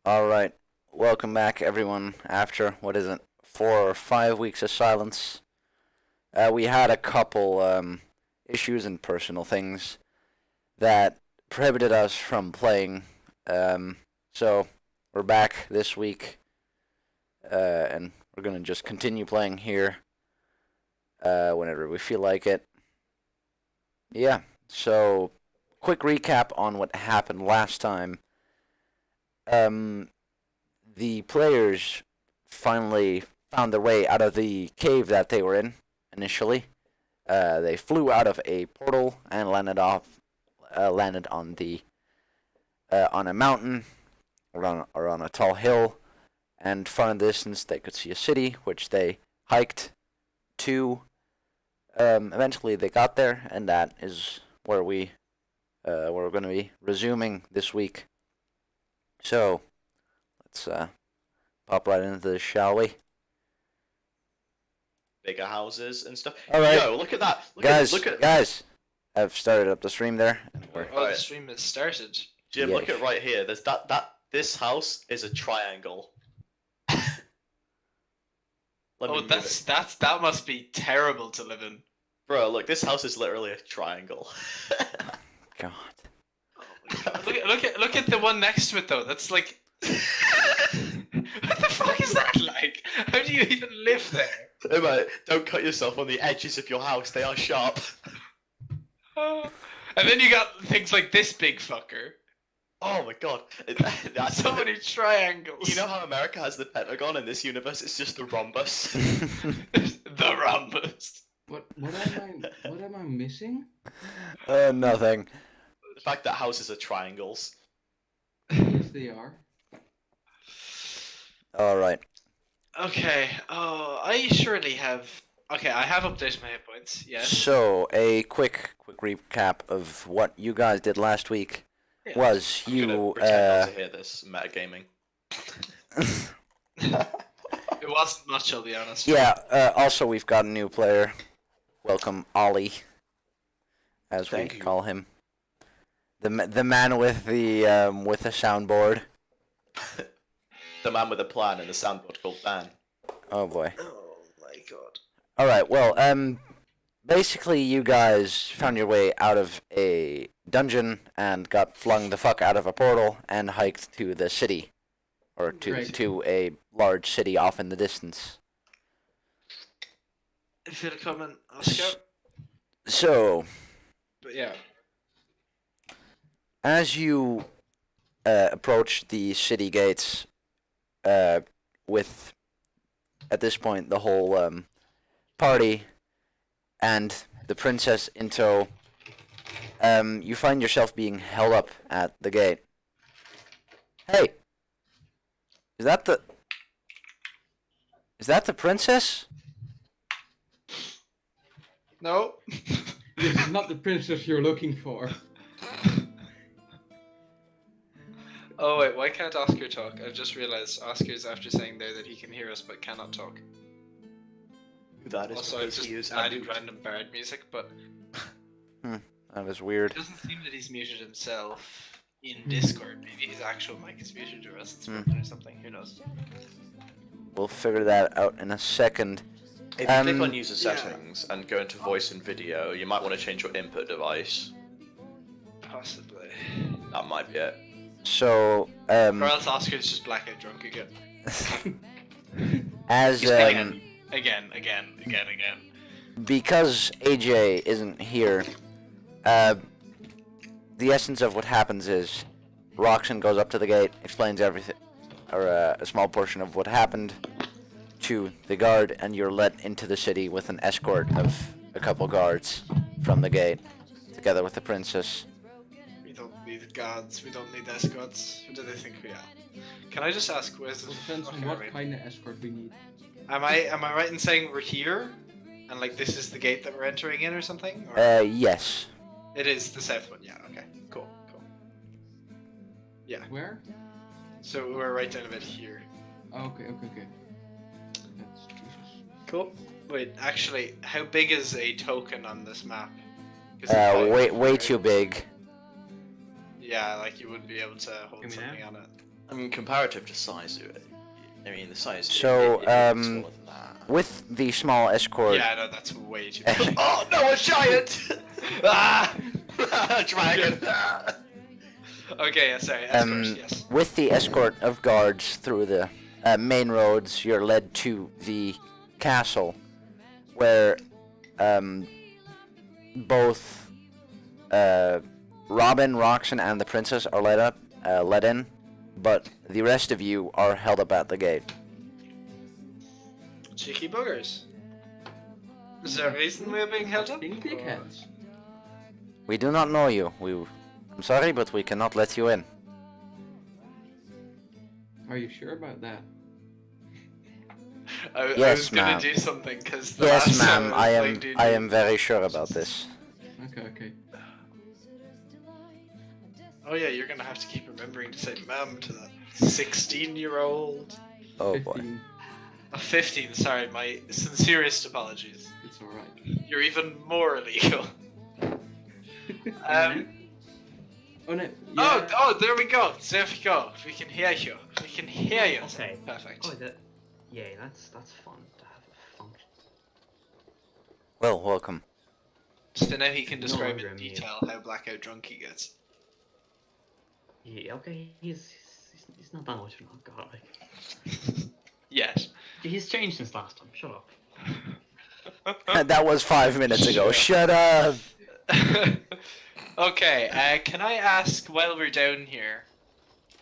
Alright, welcome back everyone after, what is it, 4 or 5 weeks of silence. We had a couple issues and personal things that prohibited us from playing, so we're back this week, and we're gonna just continue playing here whenever we feel like it. Yeah, so quick recap on what happened last time. The players finally found their way out of the cave that they were in initially. They flew out of a portal and landed on a mountain or on a tall hill, and far in the distance they could see a city, which they hiked to. Eventually they got there, and that is where we're going to be resuming this week. So, let's pop right into this, shall we? Bigger houses and stuff. All right. Yo, look at that. Guys, I've started up the stream there. The stream has started. Jim, Yeah. look at right here. There's this house is a triangle. That must be terrible to live in. Bro, look, this house is literally a triangle. God. Look at the one next to it though. That's like, what the fuck is that like? How do you even live there? Hey, mate, don't cut yourself on the edges of your house. They are sharp. And then you got things like this big fucker. Oh my god. That's So many triangles. You know how America has the Pentagon? In this universe, it's just the rhombus. The rhombus. What am I missing? Nothing. The fact that houses are triangles. Yes, they are. Alright. Okay. Oh, I surely have. Okay, I have updated my hit points. Yes. So, a quick recap of what you guys did last week Yeah. was I'm gonna you pretend not to hear this metagaming. It wasn't much, I'll be honest. yeah, also we've got a new player. Welcome, Ollie, as Thank we you. call him. The man with the soundboard. The man with a plan and the soundboard called Dan. Oh boy. Oh my god. Alright, well, basically you guys found your way out of a dungeon and got flung the fuck out of a portal and hiked to the city. Or to a large city off in the distance. If you'll come and Oscar. So, But yeah. as you approach the city gates, with, at this point, the whole party and the princess in tow, you find yourself being held up at the gate. Hey! Is that the princess? No. This is not the princess you're looking for. Oh wait, why can't Oscar talk? I've just realized Oscar's after saying there that he can hear us but cannot talk. That is Also, I've because just he is added random bard music, but That was weird. it doesn't seem that he's muted himself in Discord. Maybe his actual mic is muted or else it's broken or something. Who knows? We'll figure that out in a second. If you click on user yeah. settings and go into voice and video, you might want to change your input device. Possibly. That might be it. So, Or else Oscar's just blackout drunk again. as Again. because AJ isn't here, the essence of what happens is Roxanne goes up to the gate, explains everything, or a small portion of what happened to the guard, and you're let into the city with an escort of a couple guards from the gate, together with the princess. We don't need guards, we don't need escorts. Who do they think we are? Can I just ask, where's the It depends on fuck what are we? kind of escort we need. Am I right in saying we're here? And like this is the gate that we're entering in or something? Or Yes. it is the south one, yeah, okay. Cool. Yeah. Where? So we're right down a bit here. Oh, okay. That's Jesus. Cool. Wait, actually, how big is a token on this map? 'Cause if I- Way too big. Yeah, yeah, like you wouldn't be able to hold Give me something that. on it. I mean, comparative to size, I mean, the size. So, it would be smaller than that. With the small escort, Yeah, no, that's way too big. Oh no, a giant! Ah! Dragon! Okay, yeah, sorry, escort, yes. with the escort of guards through the main roads, you're led to the castle, where both Robin, Roxanne, and the princess are let in, but the rest of you are held up at the gate. Cheeky buggers. Is there a reason we're being held up? Being dickheads. We do not know you. I'm sorry, but we cannot let you in. Are you sure about that? I Yes, was gonna ma'am. do something because the Yes, last time ma'am. was I am. like, dude, I am very sure about this. Okay. Oh yeah, you're gonna have to keep remembering to say ma'am to that 16-year-old. Oh boy. 15. 15, sorry, my sincerest apologies. It's alright. You're even more illegal. Oh no. Oh, there we go. There we go. We can hear you. We can hear you. Okay. Perfect. Oh, yeah, that's fun to have a function. Well, welcome. So now he can No describe longer in immune. detail how blackout drunk he gets. Yeah, okay, he's not that much of an alcoholic. Yes. He's changed since last time. Shut up. That was 5 minutes ago. Shut up. Okay, can I ask while we're down here,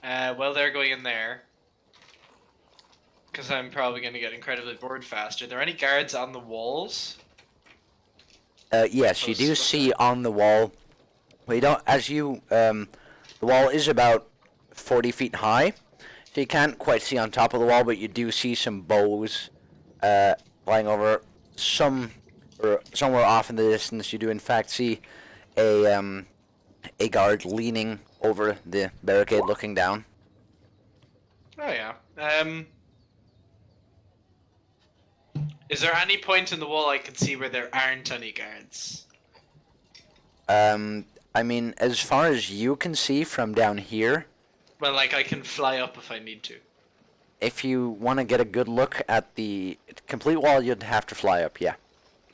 while they're going in there, because I'm probably going to get incredibly bored fast, are there any guards on the walls? Yes, you do see on the wall. We don't. The wall is about 40 feet high, so you can't quite see on top of the wall, but you do see some bows, lying over. Somewhere off in the distance, you do in fact see a guard leaning over the barricade, looking down. Oh yeah. Is there any point in the wall I can see where there aren't any guards? I mean, as far as you can see from down here, Well, like I can fly up if I need to. if you want to get a good look at the complete wall, you'd have to fly up, yeah.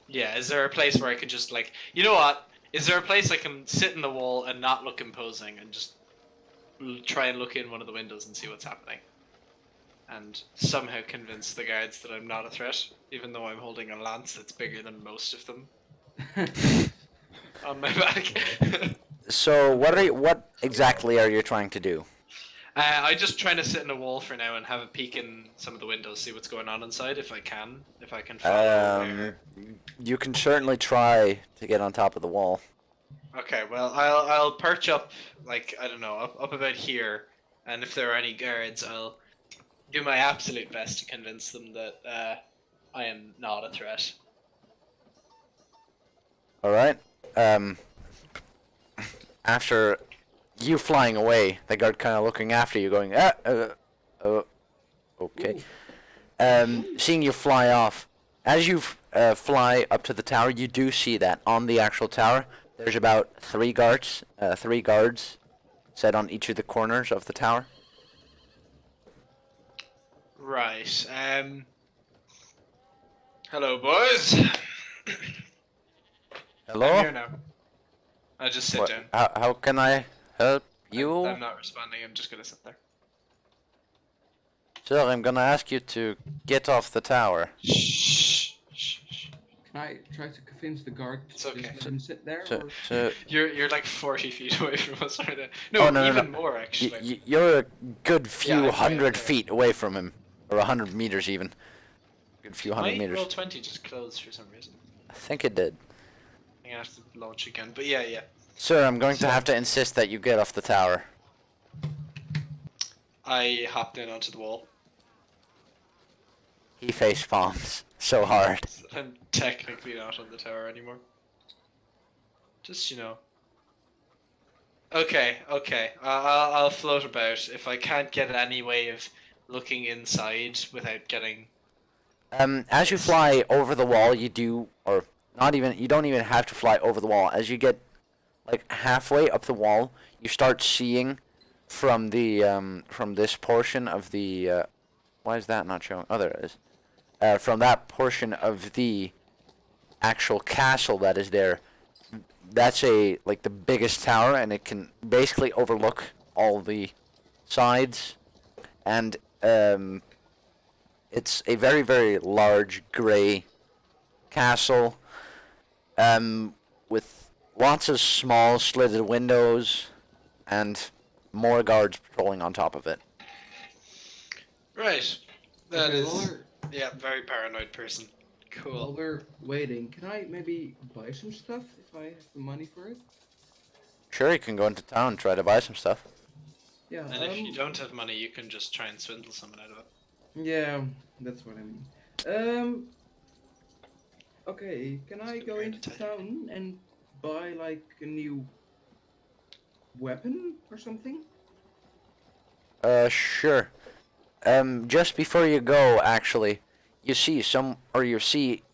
Yeah, is there a place where I could just like, you know what? Is there a place I can sit in the wall and not look imposing and just try and look in one of the windows and see what's happening? And somehow convince the guards that I'm not a threat, even though I'm holding a lance that's bigger than most of them on my back. So what exactly are you trying to do? I'm just trying to sit in a wall for now and have a peek in some of the windows, see what's going on inside, if I can follow where... You can certainly try to get on top of the wall. Okay, well, I'll perch up, like, I don't know, up about here, and if there are any guards, I'll do my absolute best to convince them that I am not a threat. Alright. After you flying away, the guard kind of looking after you, going, okay. Seeing you fly off, as you fly up to the tower, you do see that on the actual tower, there's about three guards set on each of the corners of the tower. Right, hello, boys. Hello? I'm here now. I'll just sit What- down. How can I help you? I'm not responding, I'm just gonna sit there. Sir, I'm gonna ask you to get off the tower. Shh. Can I try to convince the guard to It's okay. just let him sit there? So, or- so You're like 40 feet away from us right now. No, no, even no. more actually. You're a good few I'm way hundred up there. feet away from him. Or 100 meters even. Good few hundred My meters. roll 20 just closed for some reason. I think it did. I'm gonna have to launch again, but yeah. Sir, I'm going to have to insist that you get off the tower. I hopped in onto the wall. He face palms so hard. I'm technically not on the tower anymore. Just, you know. Okay. I'll float about. If I can't get any way of looking inside without getting... As you fly over the wall, you do, or not even, you don't even have to fly over the wall. As you get like halfway up the wall, you start seeing from the from this portion of the why is that not showing? Oh, there it is. From that portion of the actual castle that is there, that's like the biggest tower, and it can basically overlook all the sides, and it's a very, very large gray castle, with lots of small slitted windows, and more guards patrolling on top of it. Right. That Okay, is. while we're- Yeah, very paranoid person. While Cool. we're waiting, can I maybe buy some stuff if I have the money for it? Sure, you can go into town and try to buy some stuff. Yeah. And if you don't have money, you can just try and swindle someone out of it. Yeah, that's what I mean. Okay, can I So go you're in into a tight- town and buy like a new weapon or something? Sure. Just before you go, actually, you see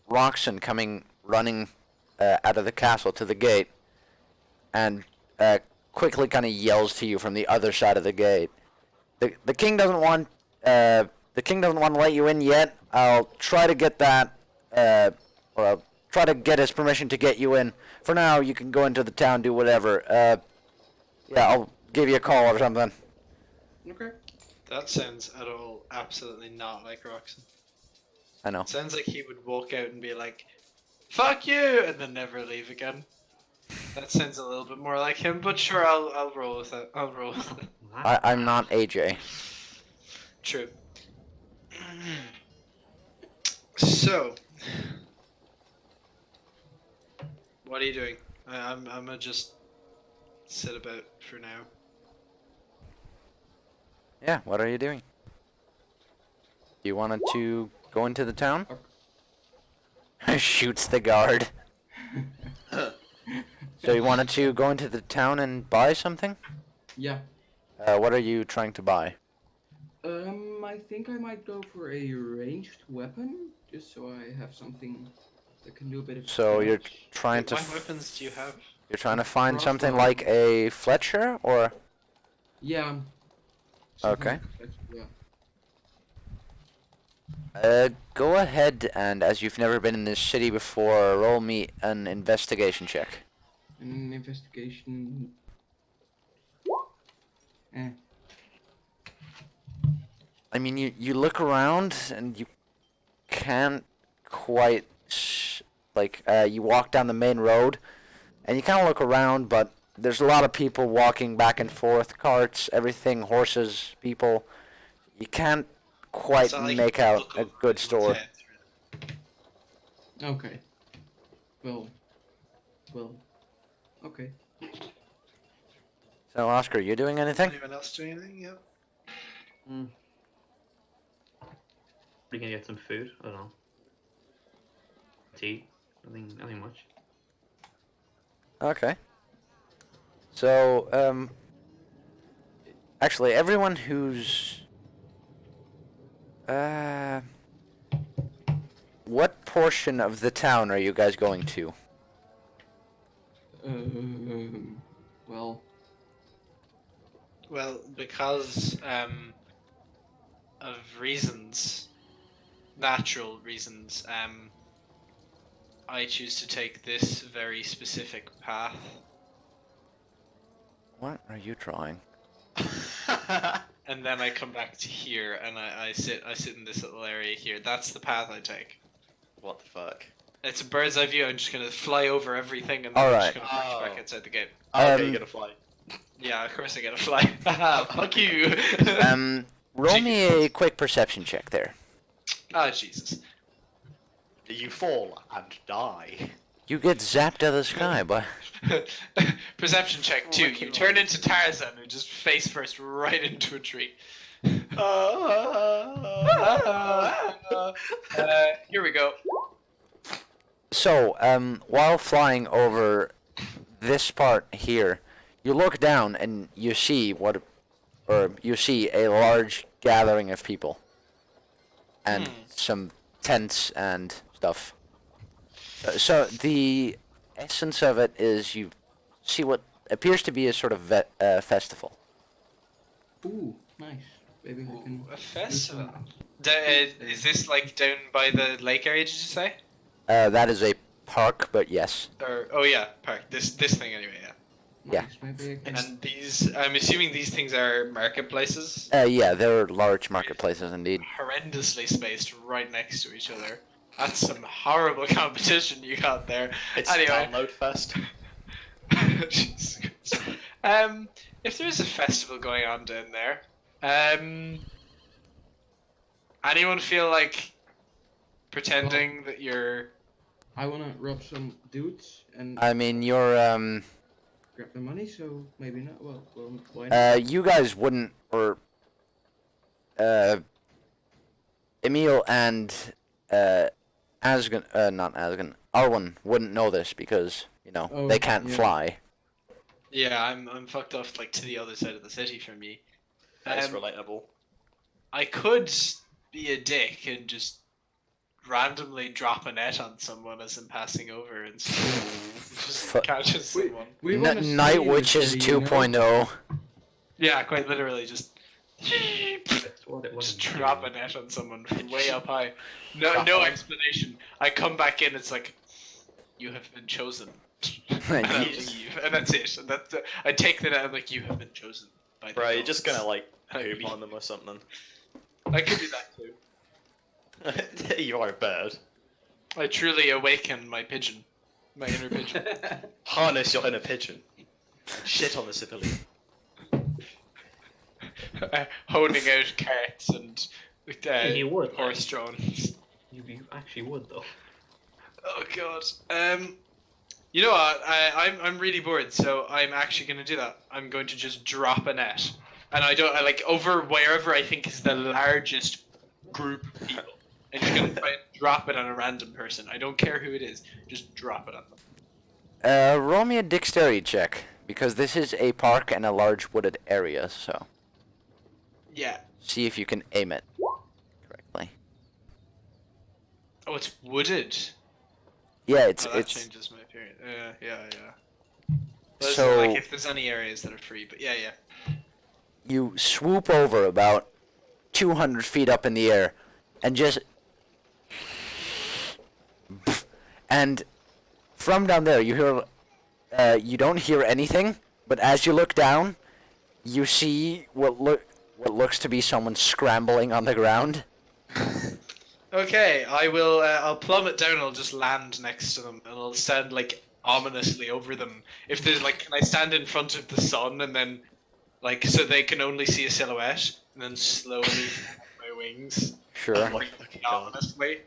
Roxanne coming, running, out of the castle to the gate, and, quickly kind of yells to you from the other side of the gate. The king doesn't want, to let you in yet. I'll try to get that, or I'll try to get his permission to get you in. For now, you can go into the town, do whatever. Yeah, I'll give you a call or something. Okay. That sounds at all absolutely not like Roxanne. I know. It sounds like he would walk out and be like, "Fuck you," and then never leave again. That sounds a little bit more like him, but sure, I'll roll with it. I'll roll with it. I'm not AJ. True. So, what are you doing? I'm gonna just sit about for now. Yeah, what are you doing? You wanted to go into the town? Shoots the guard. So you wanted to go into the town and buy something? Yeah. What are you trying to buy? I think I might go for a ranged weapon, just so I have something that can do a bit of So you're damage. trying to What weapons do you have? you're trying to find something Crossbow. like a Fletcher, or Yeah. Okay. Like that, yeah. go ahead and, as you've never been in this city before, roll me an investigation check. An investigation. Eh. I mean, you look around and you can't quite you walk down the main road and you kind of look around, but there's a lot of people walking back and forth, carts, everything, horses, people. You can't quite It's not like make you can out look a over good anyone's store. head, really. Okay. Well. Okay. So, Oscar, you doing anything? Anyone else do anything? Yep. We can get some food. I don't know. Tea. Nothing much. Okay. So, actually, everyone who's, what portion of the town are you guys going to? Well. Well, because of reasons, natural reasons, I choose to take this very specific path. What are you drawing? And then I come back to here, and I sit in this little area here. That's the path I take. What the fuck? It's a bird's eye view. I'm just gonna fly over everything, and then I'm Alright. just gonna crash back Oh. outside the gate. Oh, okay, Um, you're gonna fly. Yeah, of course I gotta fly. Haha, fuck you. Roll me a quick perception check there. Oh Jesus. You fall and die. You get zapped out of the sky, but Perception check 2. You turn into Tarzan and just face first right into a tree. Here we go. so, while flying over this part here, you look down and you see you see a large gathering of people. And some tents and stuff. So the essence of it is you see what appears to be a sort of festival. Ooh, nice. Maybe I can. A do festival. some- Is this like down by the lake area? Did you say? That is a park, but yes. Or oh yeah, park. This thing anyway. Yeah. Yeah. Nice. Maybe I can. And these, I'm assuming these things are marketplaces. Yeah, they're large marketplaces indeed. Horrendously spaced right next to each other. That's some horrible competition you got there. It's Anyway. download fest. Jesus Christ. If there is a festival going on down there, anyone feel like pretending that you're? I wanna rob some dudes and I mean, you're grab the money. So maybe not. Well, why not? you guys wouldn't, or Emil and Asgan, not Asgan, Arwen wouldn't know this because Oh, they can't yeah. fly. Yeah, I'm fucked off like to the other side of the city from you. That is Um, relatable. I could be a dick and just randomly drop a net on someone as I'm passing over and just Fu- catches someone. We wanna stay Night in the Witches city, you know? 2.0. Yeah, quite literally just That's what it was. just drop a net on someone from way up high. No Drop no on. explanation. I come back in, it's like you have been chosen. And I leave, and that's it. And that's I take the net. I'm like, you have been chosen by the Bro, you're just gods." gonna like Help poop me. on them or something. I could do that too. You are a bird. I truly awaken my pigeon, my inner pigeon. Harness your inner pigeon. Shit on the civilian. Holding out carts and You would, like. horse drones. You actually would though. Oh god. You know what? I'm really bored, so I'm actually gonna do that. I'm going to just drop a net, and I like over wherever I think is the largest group of people. I'm just gonna try and drop it on a random person. I don't care who it is. Just drop it on them. Roll me a dexterity check because this is a park and a large wooded area. So Yeah. see if you can aim it correctly. Oh, it's wooded. Yeah, it's Oh, that it's changes my opinion. Yeah. But it's So- like if there's any areas that are free, but yeah. you swoop over about 200 feet up in the air and just and from down there you hear you don't hear anything, but as you look down you see what looks to be someone scrambling on the ground. Okay, I will. I'll plummet down. I'll just land next to them, and I'll stand like ominously over them. If there's like, can I stand in front of the sun and then, like, so they can only see a silhouette, and then slowly flap my wings, Sure. like ominously,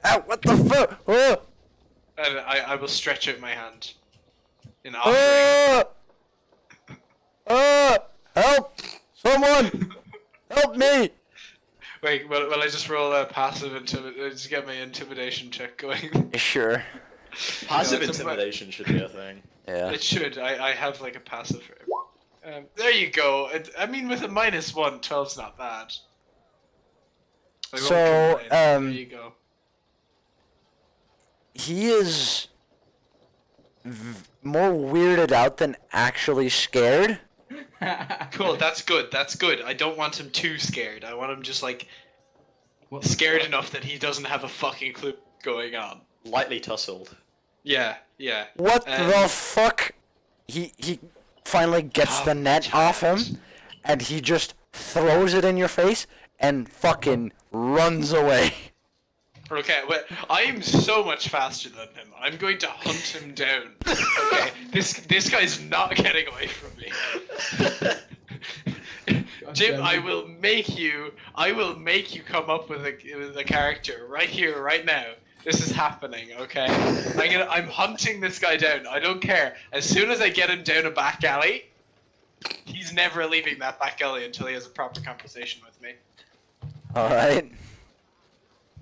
Ah, what the fuck? Oh! and I will stretch out my hand in offering. Help! Someone! Help me! Wait, will I just roll a passive just get my intimidation check going? Sure. Passive it's a mu- intimidation should be a thing. Yeah. It should. I have like a passive for it. There you go. I mean, with a -1, 12's not bad. I won't So, complain. There you go. He is more weirded out than actually scared. Cool. That's good. That's good. I don't want him too scared. I want him just like What the scared fuck? enough that he doesn't have a fucking clue what's going on. Lightly tussled. Yeah. What Um, the fuck? He finally gets the net off him, and he just throws it in your face and fucking runs away. Okay, but I'm so much faster than him. I'm going to hunt him down. Okay, this guy's not getting away from me. Jim, damn I it. will make you come up with a character right here, right now. This is happening, okay? I'm hunting this guy down. I don't care. As soon as I get him down a back alley, he's never leaving that back alley until he has a proper conversation with me. Alright.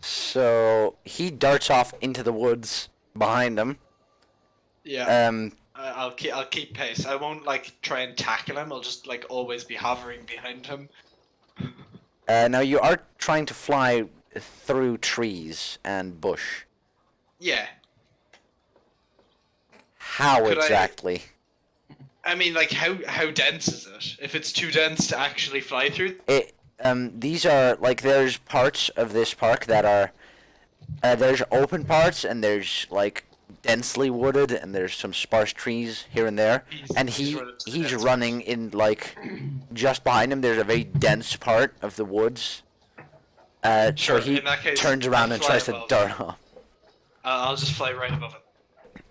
So, he darts off into the woods behind him. Yeah. I'll keep pace. I won't like try and tackle him. I'll just like always be hovering behind him. Now you are trying to fly through trees and bush. Yeah. How Could I- exactly? I mean, like, how dense is it? If it's too dense to actually fly through, These are like there's parts of this park that are there's open parts and there's like densely wooded and there's some sparse trees here and there. And he's running to the he's dense running in like just behind him. There's a very dense part of the woods. Sure, So he in that case, turns around I'll and fly tries to above. dart off. I'll just fly right above it.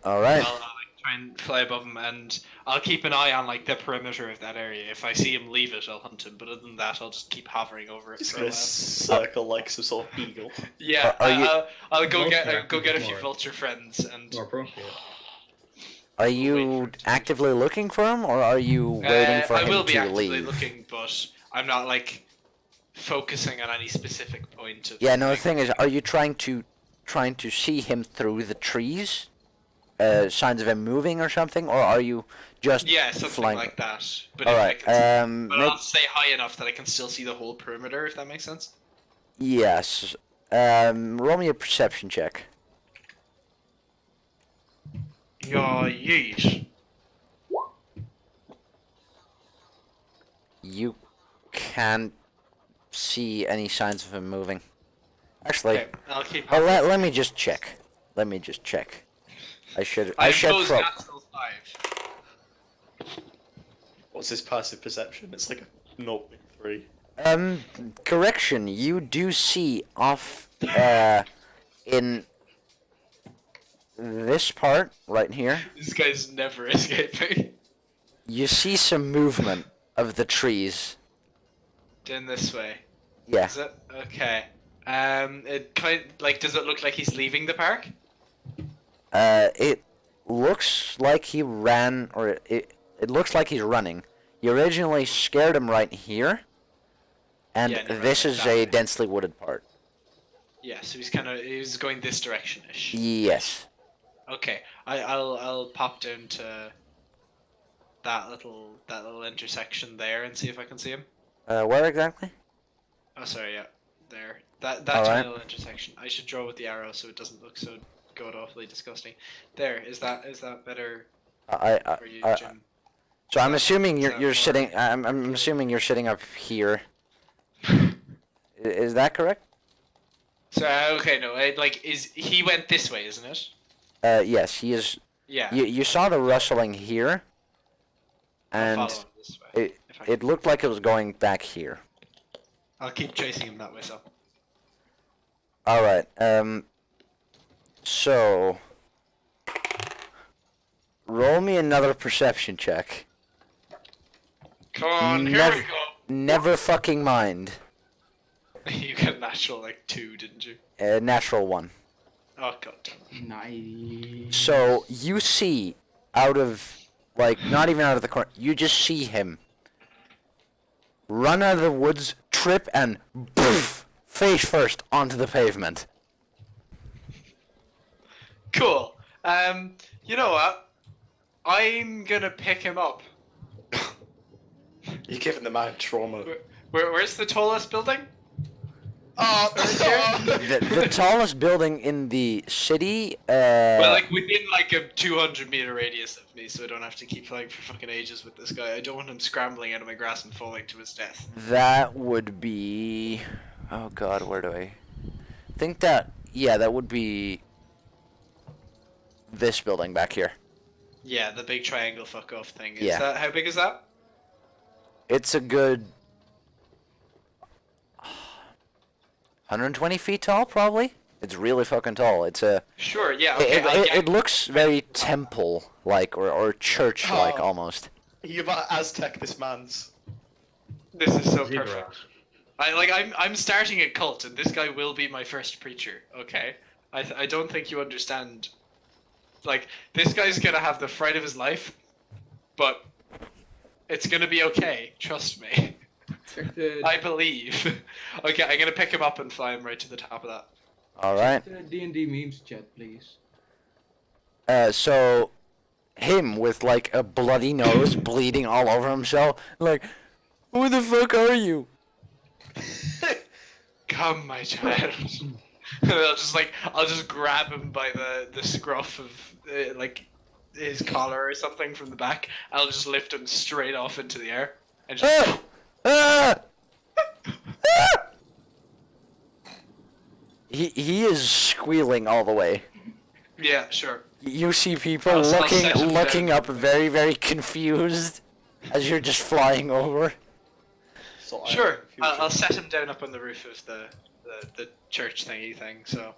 All right. I'll like, try and fly above him, and I'll keep an eye on like the perimeter of that area. If I see him leave it, I'll hunt him. But other than that, I'll just keep hovering over it. Just for a gonna while. circle like some sort of eagle. Yeah, Are you- I'll go Vulture, get a few more- vulture friends and. More appropriate. Are Wait for you it to- actively looking for him, or are you waiting for I him will be to actively leave? looking, but I'm not like focusing on any specific point of. Yeah, no. The thing is, are you trying to see him through the trees? Signs of him moving or something, or are you just Yeah, something flying? like that. But All if I right. can, but Make, I'll stay high enough that I can still see the whole perimeter. If that makes sense. yes. Roll me a perception check. Yeah, yeesh. You can't see any signs of him moving. Actually, Okay, I'll keep. oh, let me just check. Let me just check. I should I should impose probe. natural 5. What's his passive perception? It's like a 0.3. Correction. You do see off in this part right here. This guy's never escaping. You see some movement of the trees. In this way. Yeah. Is it? Okay. It kind like does it look like he's leaving the park? It looks like he ran, or it looks like he's running. You originally scared him right here, and Yeah, no, this right, is that a way. densely wooded part. Yeah, so he's going this direction-ish. Yes. Okay, I'll pop down to that little intersection there and see if I can see him. Where exactly? Oh, sorry, yeah, there. That Alright. little intersection. I should draw with the arrow so it doesn't look so god awfully disgusting. There, is that better for you, Jim? So I'm that- assuming is you're that you're more- sitting. I'm assuming you're sitting up here. Is that correct? So okay, no, he went this way, isn't it? Yes, he is. Yeah. You saw the rustling here, I'll and follow him this way. it if I can. it looked like it was going back here. I'll keep chasing him that way, so. All right. So roll me another perception check. Come on, here Never- we go. Never fucking mind. You got a natural 2, didn't you? Natural one. Oh god damn it. Nice. So you see out of not even out of the corner. You just see him run out of the woods, trip, and poof, face first onto the pavement. Cool. You know what? I'm gonna pick him up. You're giving the man trauma. Where's the tallest building? Oh, The tallest building in the city. Well, within a 200-meter radius of me, so I don't have to keep flying for fucking ages with this guy. I don't want him scrambling out of my grasp and falling to his death. That would be. Oh God, where do I think that? Yeah, that would be this building back here. Yeah, the big triangle fuck off thing. Yeah. How big is that? It's a good 120 feet tall, probably. It's really fucking tall. It's a. Sure. Yeah. Okay. It looks very temple-like or church-like Oh. almost. You've Aztec this man's. This is so Zebra. perfect. I'm starting a cult, and this guy will be my first preacher. Okay. I don't think you understand. This guy's gonna have the fright of his life, but it's gonna be okay. Trust me. Check the, I believe. Okay, I'm gonna pick him up and fly him right to the top of that. All right. the D&D memes chat, please. So him with a bloody nose, bleeding all over himself. Who the fuck are you? Come, my child. I'll just grab him by the scruff of his collar or something from the back. I'll just lift him straight off into the air and just. Ah! Ah! He is squealing all the way. Yeah, sure. You see people I'll set him looking down. up very, very confused as you're just flying over. So I Sure. have confusion. I'll set him down up on the roof of the church thingy thing. So.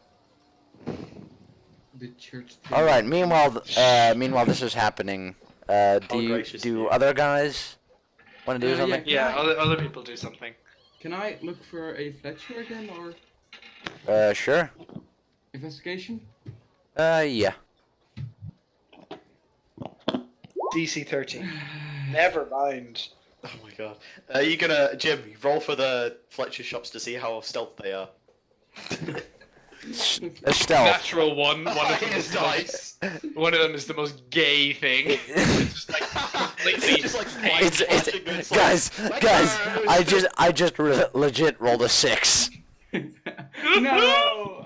The church. All right. Meanwhile, this is happening. gracious Do you. other guys want to do Yeah. something? Yeah. Other people do something. Can I look for a Fletcher again, or Sure. investigation? Yeah. DC 13. Never mind. Oh my god. Are you gonna, Jim, roll for the Fletcher shops to see how stealth they are? A stealth. Natural one. One of them It's is the most, nice. one of them is the most gay thing. It's just like completely. It's just like It's flashing, and it's like, guys. "Fletchers!" I just legit rolled a 6. No.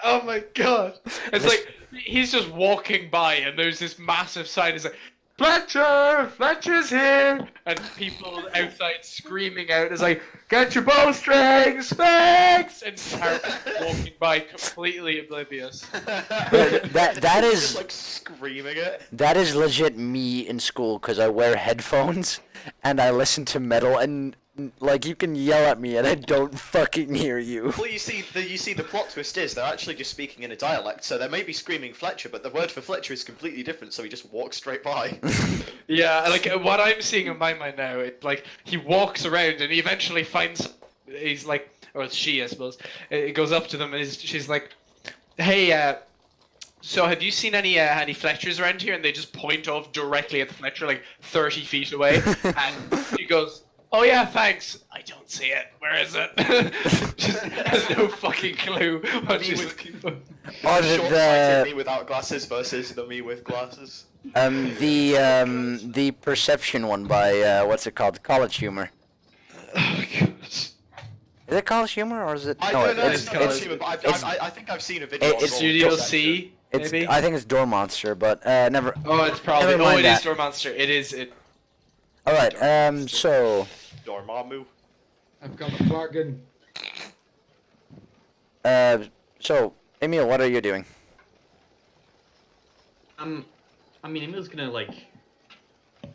Oh my god! It's like he's just walking by, and there's this massive sign. It's like, Fletcher! Fletcher's here! And people outside screaming out. It's like, get your bowstrings fixed! And Harry's walking by completely oblivious. That is- just like screaming it. That is legit me in school because I wear headphones and I listen to metal and like you can yell at me and I don't fucking hear you. Well, you see, the plot twist is they're actually just speaking in a dialect, so they may be screaming Fletcher, but the word for Fletcher is completely different, so he just walks straight by. Yeah, like what I'm seeing in my mind now, it like he walks around and he eventually finds. He's like, or it's she, I suppose. It goes up to them and she's like, "Hey, so have you seen any Fletchers around here?" And they just point off directly at the Fletcher, like 30 feet away. And he goes, "Oh yeah, thanks. I don't see it. Where is it?" Just has no fucking clue what she's looking for. Or Short-sighted me without glasses versus the me with glasses. the perception one by what's it called? College Humor. Oh gosh. Is it College Humor or is it? I no, don't know, it's- it's not it's- human, but it's- I think I've seen a video. on it's Roll Studio Perception. C, it's maybe. I think it's Door Monster, but never. Oh, it's probably. Never Oh, mind it is that. Door Monster. It is. It. All right. So Dormammu. I've got a bargain. so Emil, what are you doing? I mean, Emil's gonna like, I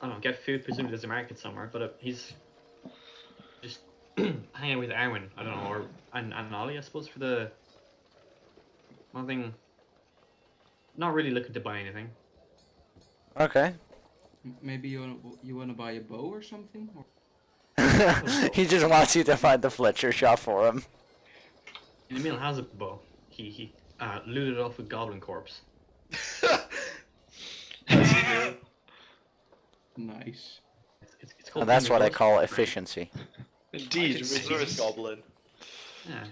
don't know, get food. Presumably there's a market somewhere, but he's just hanging out with Arwen. I don't know, or and Ollie, I suppose, for the nothing. Not really looking to buy anything. Okay. Maybe you wanna buy a bow or something? Or... He just wants you to find the Fletcher shop for him. And Emil has a bow. He looted it off a goblin corpse. Nice. It's called. And that's what I Resource call Brain. efficiency. Indeed, I can see resource. Goblin. Yeah.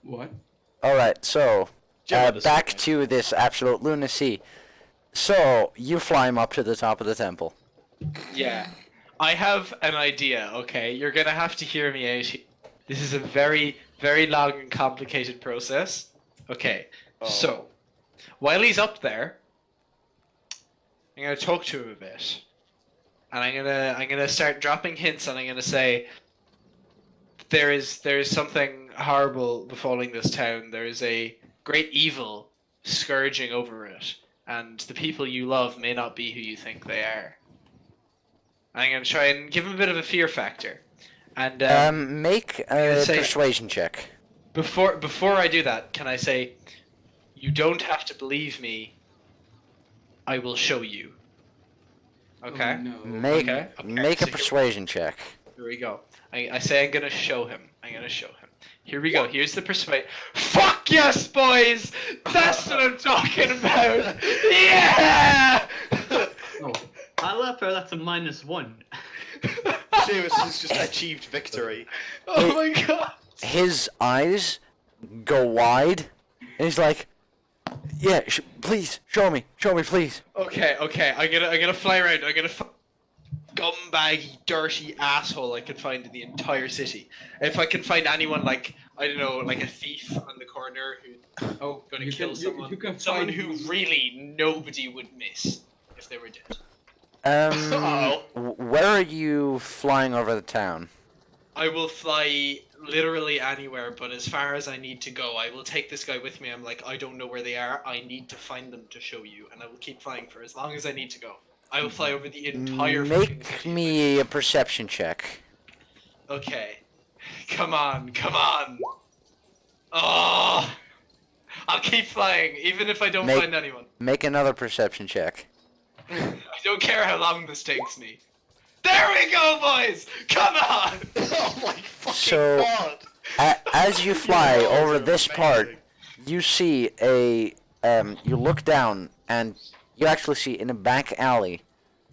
What? All right. So Jim understood back me. to this absolute lunacy. So you fly him up to the top of the temple. Yeah. I have an idea, okay? You're gonna have to hear me out. This is a very, very long and complicated process. Okay. Oh. So, while he's up there, I'm gonna talk to him a bit. And I'm gonna start dropping hints and I'm gonna say there is something horrible befalling this town. There is a great evil scourging over it. And the people you love may not be who you think they are. I'm gonna try and give him a bit of a fear factor. And Make a gonna say- persuasion check. before I do that, can I say, you don't have to believe me. I will show you. Okay. Oh, no. Make Okay, make a so persuasion check. Here we go. I say I'm gonna show him. I'm gonna show him. Here we go. Here's the persuade. Fuck yes, boys! That's what I'm talking about! Yeah! Oh, I love her. That's a -1. Seamus has just achieved victory. Oh my god! His eyes go wide, and he's like, Yeah, please, show me, please. Okay, I'm gonna fly around. I'm gonna gumbaggy, dirty asshole I can find in the entire city. If I can find anyone like I don't know, like a thief on the corner who's gonna You kill can- you- someone, you can someone find who the- really nobody would miss if they were dead. Uh-oh. Where are you flying over the town? I will fly literally anywhere, but as far as I need to go, I will take this guy with me. I'm like, I don't know where they are. I need to find them to show you, and I will keep flying for as long as I need to go. I will fly over the entire. fucking Make city. me a perception check. Okay. Come on. Oh! I'll keep flying, even if I don't Make- find anyone. Make another perception check. I don't care how long this takes me. There we go, boys! Come on! Oh my fucking So- god! As you fly Your rolls over are this part, amazing. you see you look down and you actually see in a back alley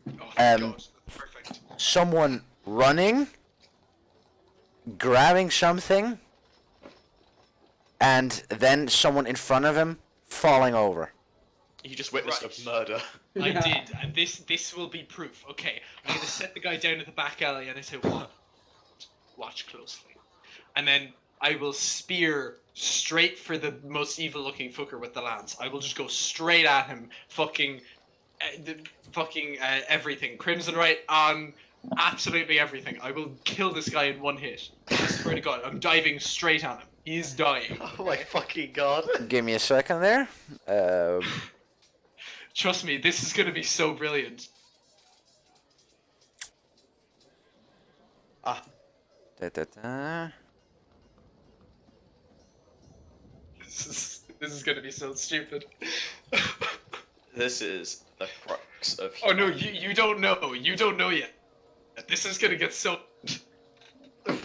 Oh, thank Um, God. Perfect. someone running, grabbing something, and then someone in front of him falling over. You just witnessed Right. a murder. I did, and this will be proof. Okay, I'm gonna set the guy down at the back alley, and I say, watch closely, and then I will spear straight for the most evil-looking fucker with the lance. I will just go straight at him, everything, crimson right on, absolutely everything. I will kill this guy in one hit. I swear to God, I'm diving straight at him. He's dying. Oh my fucking god. Give me a second there. Trust me, this is gonna be so brilliant. Ah, Da-da-da. This is gonna be so stupid. this is the crux of Oh no, you don't know. You don't know yet. This is gonna get so.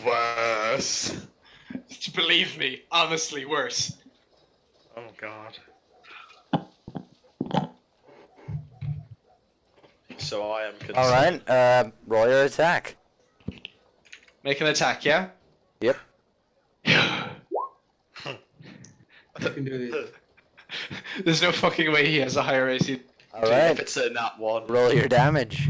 worse. Believe me, honestly, worse. Oh god. So I am concerned. All right. Roll your attack. Make an attack, yeah? Yep. You can do this. There's no fucking way he has a higher AC. All If right. it's a nat one. Roll your damage.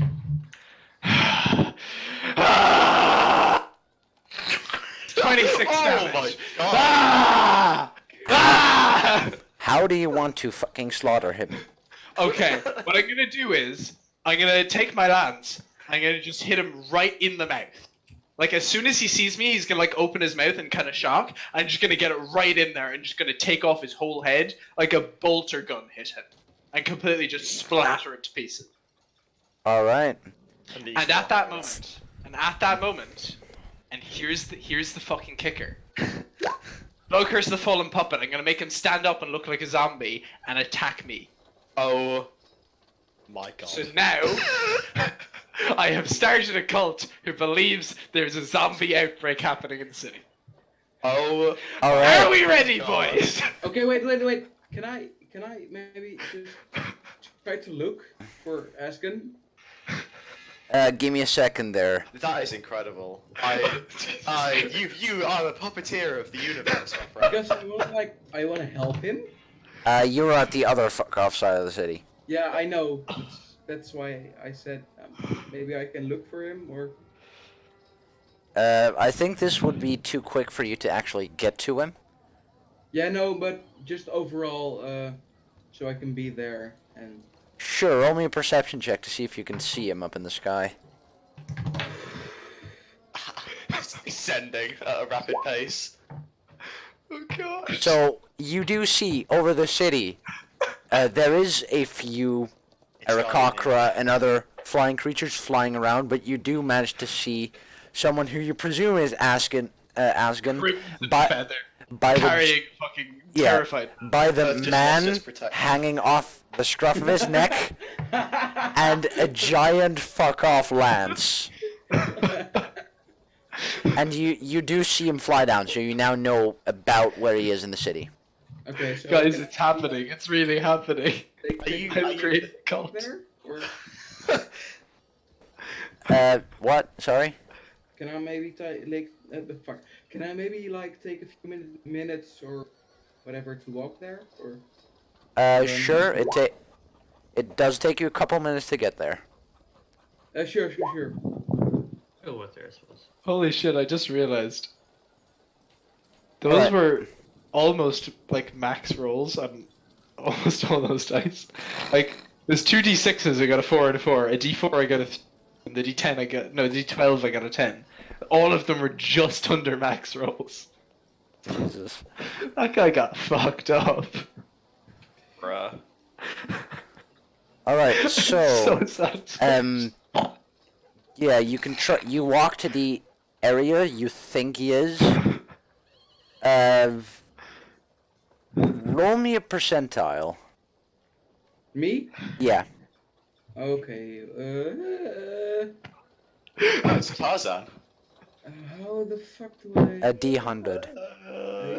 26 Oh damage. my god. Ah! Ah! How do you want to fucking slaughter him? Okay, what I'm gonna do is I'm gonna take my lance. I'm gonna just hit him right in the mouth. Like as soon as he sees me, he's gonna like open his mouth and kind of shock. I'm just gonna get it right in there and just gonna take off his whole head like a bolter gun hit him, and completely just splatter it to pieces. All right. And at that moment, and here's the fucking kicker. Bloker's the fallen puppet. I'm gonna make him stand up and look like a zombie and attack me. Oh my god. So now, I have started a cult who believes there's a zombie outbreak happening in the city. Oh. All Are right. we ready, God. boys? Okay, wait. Can I maybe just try to look for Asken? Give me a second there. That is incredible. You are the puppeteer of the universe, my friend. Because I want to help him. You were at the other fuck off side of the city. Yeah, I know. That's why I said maybe I can look for him or. I think this would be too quick for you to actually get to him. Yeah, no, but just overall, so I can be there and. Sure, roll me a perception check to see if you can see him up in the sky. Descending at a rapid pace. Oh god. So you do see over the city, there is a few Arakocra and other flying creatures flying around, but you do manage to see someone who you presume is Asgen, Crimson by feather. by the Carrying fucking yeah, terrified. by the Just lost man its protection. hanging off the scruff of his neck and a giant fuck off lance. And you do see him fly down, so you now know about where he is in the city. Okay, so. Guys, can it's happening. It's really happening. Take, Are you- I've created a cult. there? Or What? Sorry? can I maybe fuck? Can I maybe like take a few minutes or whatever to walk there? Or Sure. It does take you a couple minutes to get there. Sure. Go with there, I suppose. Holy shit! I just realized those Alright. were almost like max rolls on almost all those dice. Like there's two d6s. I got a 4 and a 4. A d4 I got a. And the d10 I got no d12 I got a 10. All of them were just under max rolls. Jesus. That guy got fucked up. Bruh. All right. So sad. Yeah, you can try. You walk to the area you think he is. Roll me a percentile. Me? Yeah. Okay. Oh, it's Tarzan. How the fuck do I? A D100.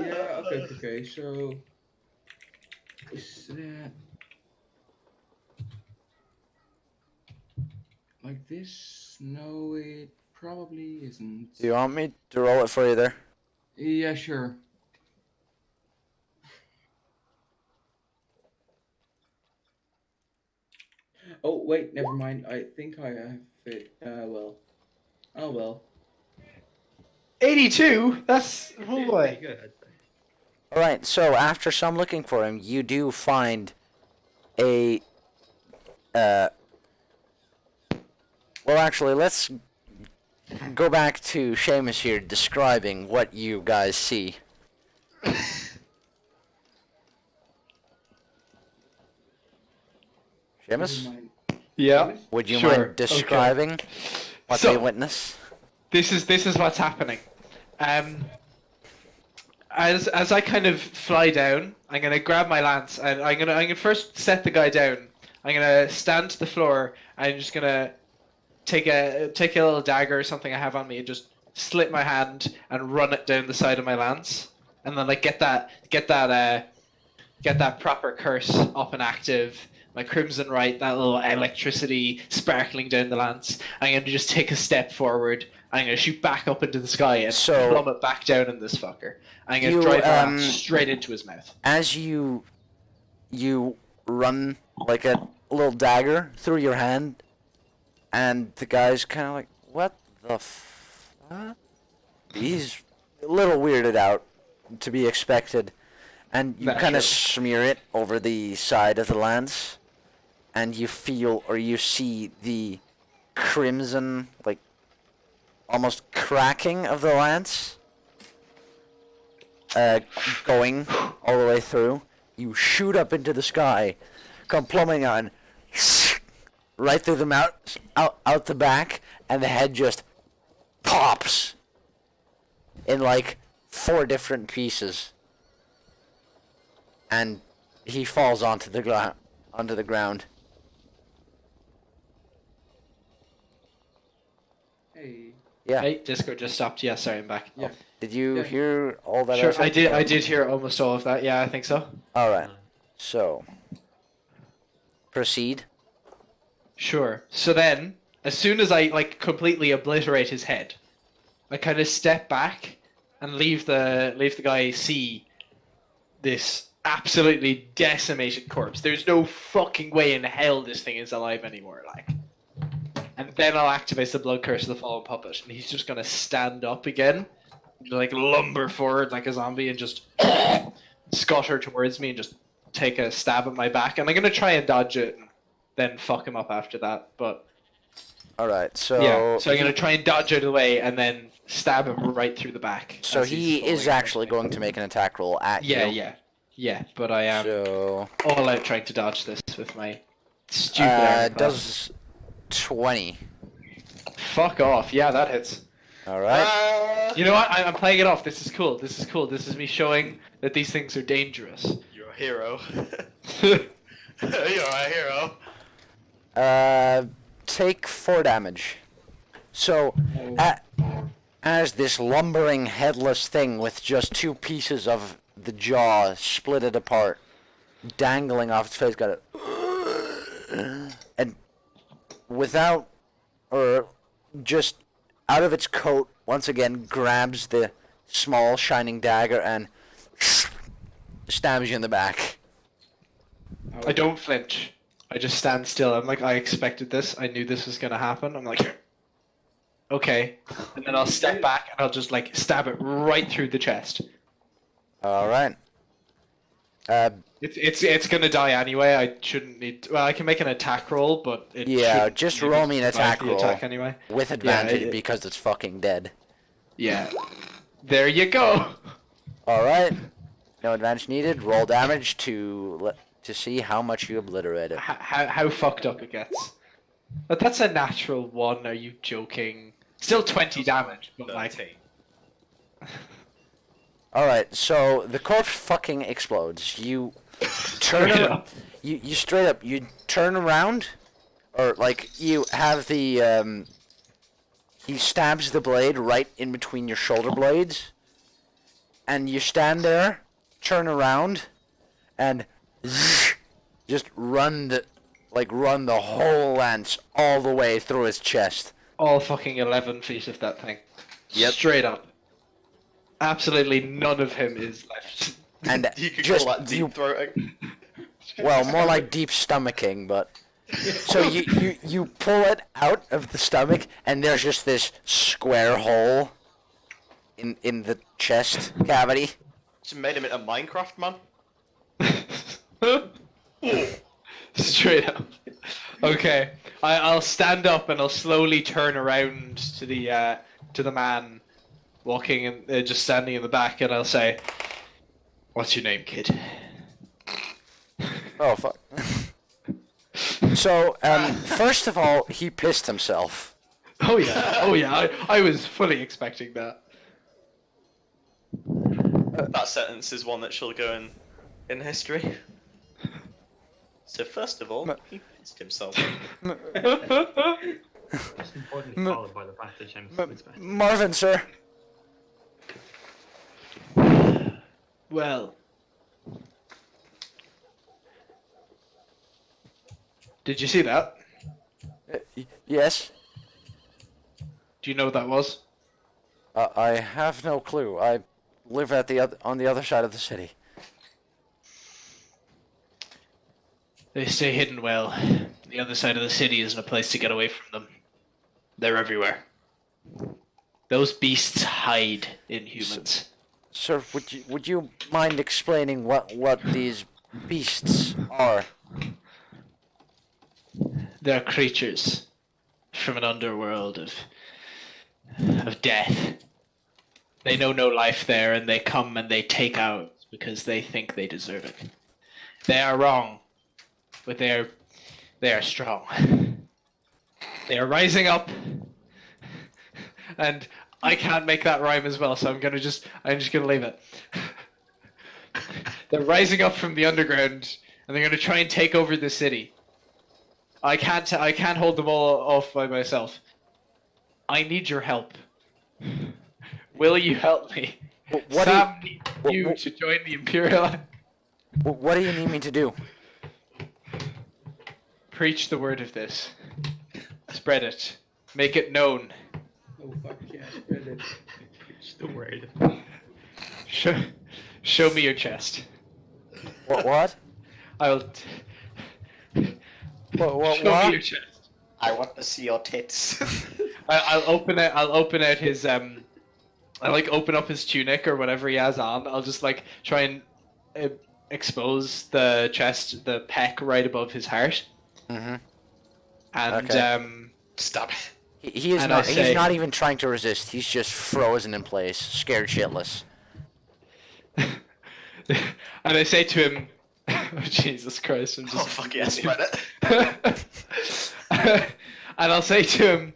Yeah. Okay. So is that like this? No, it probably isn't. Do you want me to roll it for you there? Yeah, sure. Oh wait, never mind. I think I have it. Well. Oh well. 82. That's oh Pretty boy. good, I'd say. All right. So after some looking for him, you do find a. Well, actually, let's go back to Seamus here describing what you guys see. Never Seamus, mind. Yeah. would you Sure, mind okay. describing what So- they witness? This is what's happening. As I kind of fly down, I'm gonna grab my lance and I'm gonna first set the guy down. I'm gonna stand to the floor. I'm just gonna take a little dagger or something I have on me and just slit my hand and run it down the side of my lance, and then like get that proper curse up and active. My crimson right, that little electricity sparkling down the lance. I'm gonna just take a step forward. I'm gonna shoot back up into the sky and So- plummet back down in this fucker. I'm gonna You, drive my lance straight into his mouth. As you run like a little dagger through your hand, and the guy's kind of like, "What the fuck?" He's a little weirded out, to be expected, and you kind Naturally. of smear it over the side of the lance, and you feel or you see the crimson, like almost cracking of the lance, going all the way through. You shoot up into the sky, come plummeting on, right through the mouth, out the back, and the head just pops in like 4 different pieces, and he falls onto the ground. Hey. Yeah. Hey, Discord just stopped. Yeah, sorry, I'm back. Yeah. Did you Yeah. hear all that? Sure, said? I did hear almost all of that. Yeah, I think so. All right. So, proceed. Sure. So then, as soon as I like completely obliterate his head, I kind of step back and leave the guy see this absolutely decimated corpse. There's no fucking way in hell this thing is alive anymore. Like, and then I'll activate the blood curse of the fallen puppet, and he's just gonna stand up again, like lumber forward like a zombie, and just scutter towards me and just take a stab at my back. And I'm gonna try and dodge it, and then fuck him up after that. But All right. So yeah, so I'm gonna try and dodge out of the way and then stab him right through the back. So as he's he is falling. actually going to make an attack roll at you. Yeah. But I am So all out trying to dodge this with my stupid armor class. does 20. Fuck off. Yeah, that hits. All right. You know what? I'm playing it off. This is cool. This is me showing that these things are dangerous. You're a hero. You're a hero. Take 4 damage. So, as this lumbering headless thing with just 2 pieces of the jaw splitted apart, dangling off its face, got it, and without, or just out of its coat, once again grabs the small shining dagger and stabs you in the back. I don't flinch. I just stand still. I'm like, I expected this. I knew this was gonna happen. I'm like, okay. And then I'll step back and I'll just like stab it right through the chest. All right. It's gonna die anyway. I shouldn't need. Well, I can make an attack roll, but it Yeah, shouldn't just maybe roll me an survive attack the roll. attack anyway. With advantage it- because it's fucking dead. Yeah. There you go. All right. No advantage needed. Roll damage to see how much you obliterate it. How fucked up it gets. But that's a natural 1. Are you joking? Still 20 damage, but like. 13. All right. So the corpse fucking explodes. You turn Straight ar- up. you straight up. You turn around, or like you have the he stabs the blade right in between your shoulder blades, and you stand there, turn around, and just run the whole lance all the way through his chest. All fucking 11 feet of that thing. Yep. Straight up. Absolutely none of him is left. And You could just call that deep throating. well, more like deep stomaching, but so you pull it out of the stomach, and there's just this square hole in the chest cavity. Just made him into Minecraft, man. Straight up. Okay, I'll stand up and I'll slowly turn around to the man walking and just standing in the back, and I'll say, "What's your name, kid?" Oh fuck. So first of all, he pissed himself. Oh yeah. I was fully expecting that. That sentence is one that shall go in history. So first of all, he pissed himself. Just importantly followed by the fact that James is best. Marvin, sir. Well, did you see that? Yes. Do you know what that was? I have no clue. I live on the other side of the city. They stay hidden well. The other side of the city isn't a place to get away from them. They're everywhere. Those beasts hide in humans. Sir, would you mind explaining what these beasts are? They're creatures from an underworld of death. They know no life there, and they come and they take out because they think they deserve it. They are wrong, but they are strong. They are rising up, and I can't make that rhyme as well, so I'm just gonna leave it. They're rising up from the underground, and they're gonna try and take over the city. I can't hold them all off by myself. I need your help. Will you help me? What Sam needs you to join the Imperial. What do you need me to do? Preach the word of this. Spread it. Make it known. Oh fuck yeah, spread it. It's the word. Show me your chest. What? I'll What? show me your chest. I want to see your tits. I'll open it. I'll open out his I like open up his tunic or whatever he has on. I'll just like try and expose the chest, the pec right above his heart. Mm-hmm. And Okay. Stop. He is And not. I say- He's not even trying to resist. He's just frozen in place, scared shitless. and I say to him, oh, Jesus Christ, I'm Oh just fuck yeah, spread it. and I'll say to him,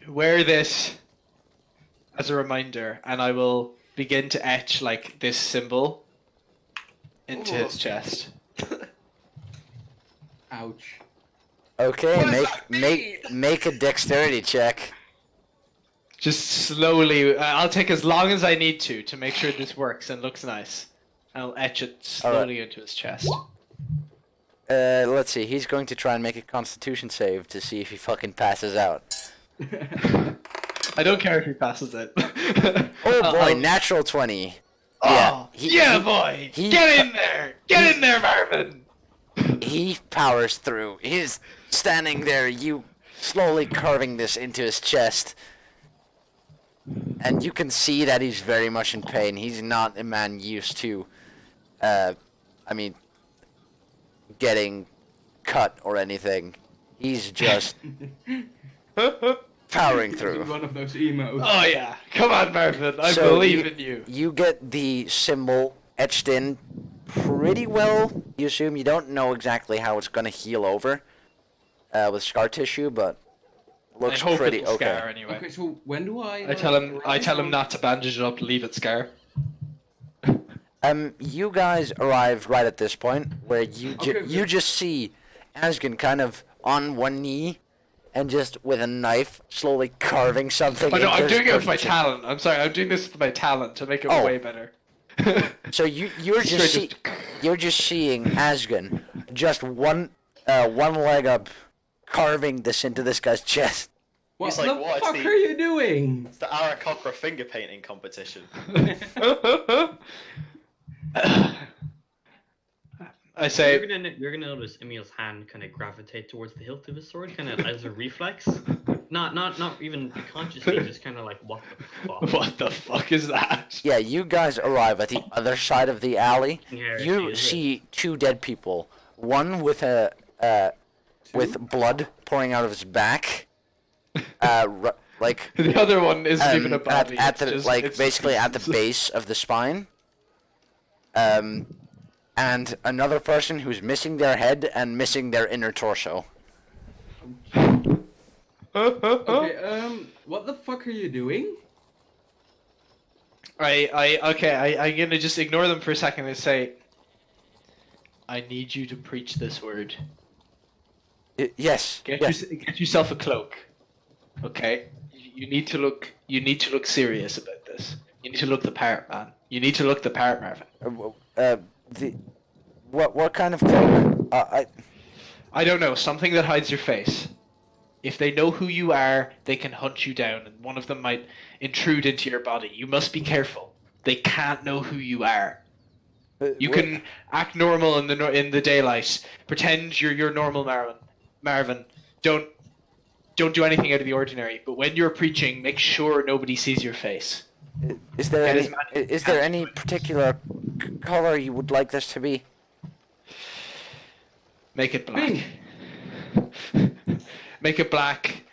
wear this as a reminder, and I will begin to etch like this symbol into his chest. Ouch. Okay, What does that make a dexterity check. Just slowly, I'll take as long as I need to make sure this works and looks nice. I'll etch it slowly into his chest. Let's see. He's going to try and make a Constitution save to see if he fucking passes out. I don't care if he passes it. Oh boy, I'll- natural 20. Oh, Yeah, boy! he- Get in there! Get in there, Marvin! he powers through. He's standing there, you slowly carving this into his chest. And you can see that he's very much in pain. He's not a man used to, getting cut or anything. He's just powering through. One of those emotes. Oh yeah, come on, Marvin. I So believe in you. You get the symbol etched in pretty well. You assume you don't know exactly how it's gonna heal over with scar tissue, but looks I hope pretty it'll okay. scar anyway. Okay, so when do I? I tell him arrive? not to bandage it up, leave it scar. You guys arrive right at this point where you Okay, you just see Asgen kind of on one knee and just with a knife slowly carving something. Oh no, into I'm his doing it with my person. talent. I'm sorry, I'm doing this with my talent to make it Oh. way better. So you're just Straight you're just seeing Asgen just one leg up carving this into this guy's chest. What He's like, the "What? It's fuck the- are you doing? It's the Aarakocra finger painting competition. I say, You're gonna notice Emil's hand kind of gravitate towards the hilt of his sword, kind of as a reflex. Not even consciously, just kind of like, what the fuck? what the fuck is that? Yeah, you guys arrive at the other side of the alley. Yeah, You is see two dead people. One with a with blood pouring out of his back. Like The other one isn't even a body. at it's the just- like it's- basically at the base of the spine. And another person who's missing their head and missing their inner torso. Okay, what the fuck are you doing? I'm gonna just ignore them for a second and say, I need you to preach this word. Yes. Get, Yes. get yourself a cloak. Okay? You need to look serious about this. You need to look the part, man. You need to look the part, Marvin. What kind of cloak? I don't know, something that hides your face. If they know who you are, they can hunt you down, and one of them might intrude into your body. You must be careful. They can't know who you are. You can act normal in the daylight. Pretend you're normal, Marvin. Don't do anything out of the ordinary. But when you're preaching, make sure nobody sees your face. Is there Get any as many- is there any particular color you would like this to be? Make it black. Make it black.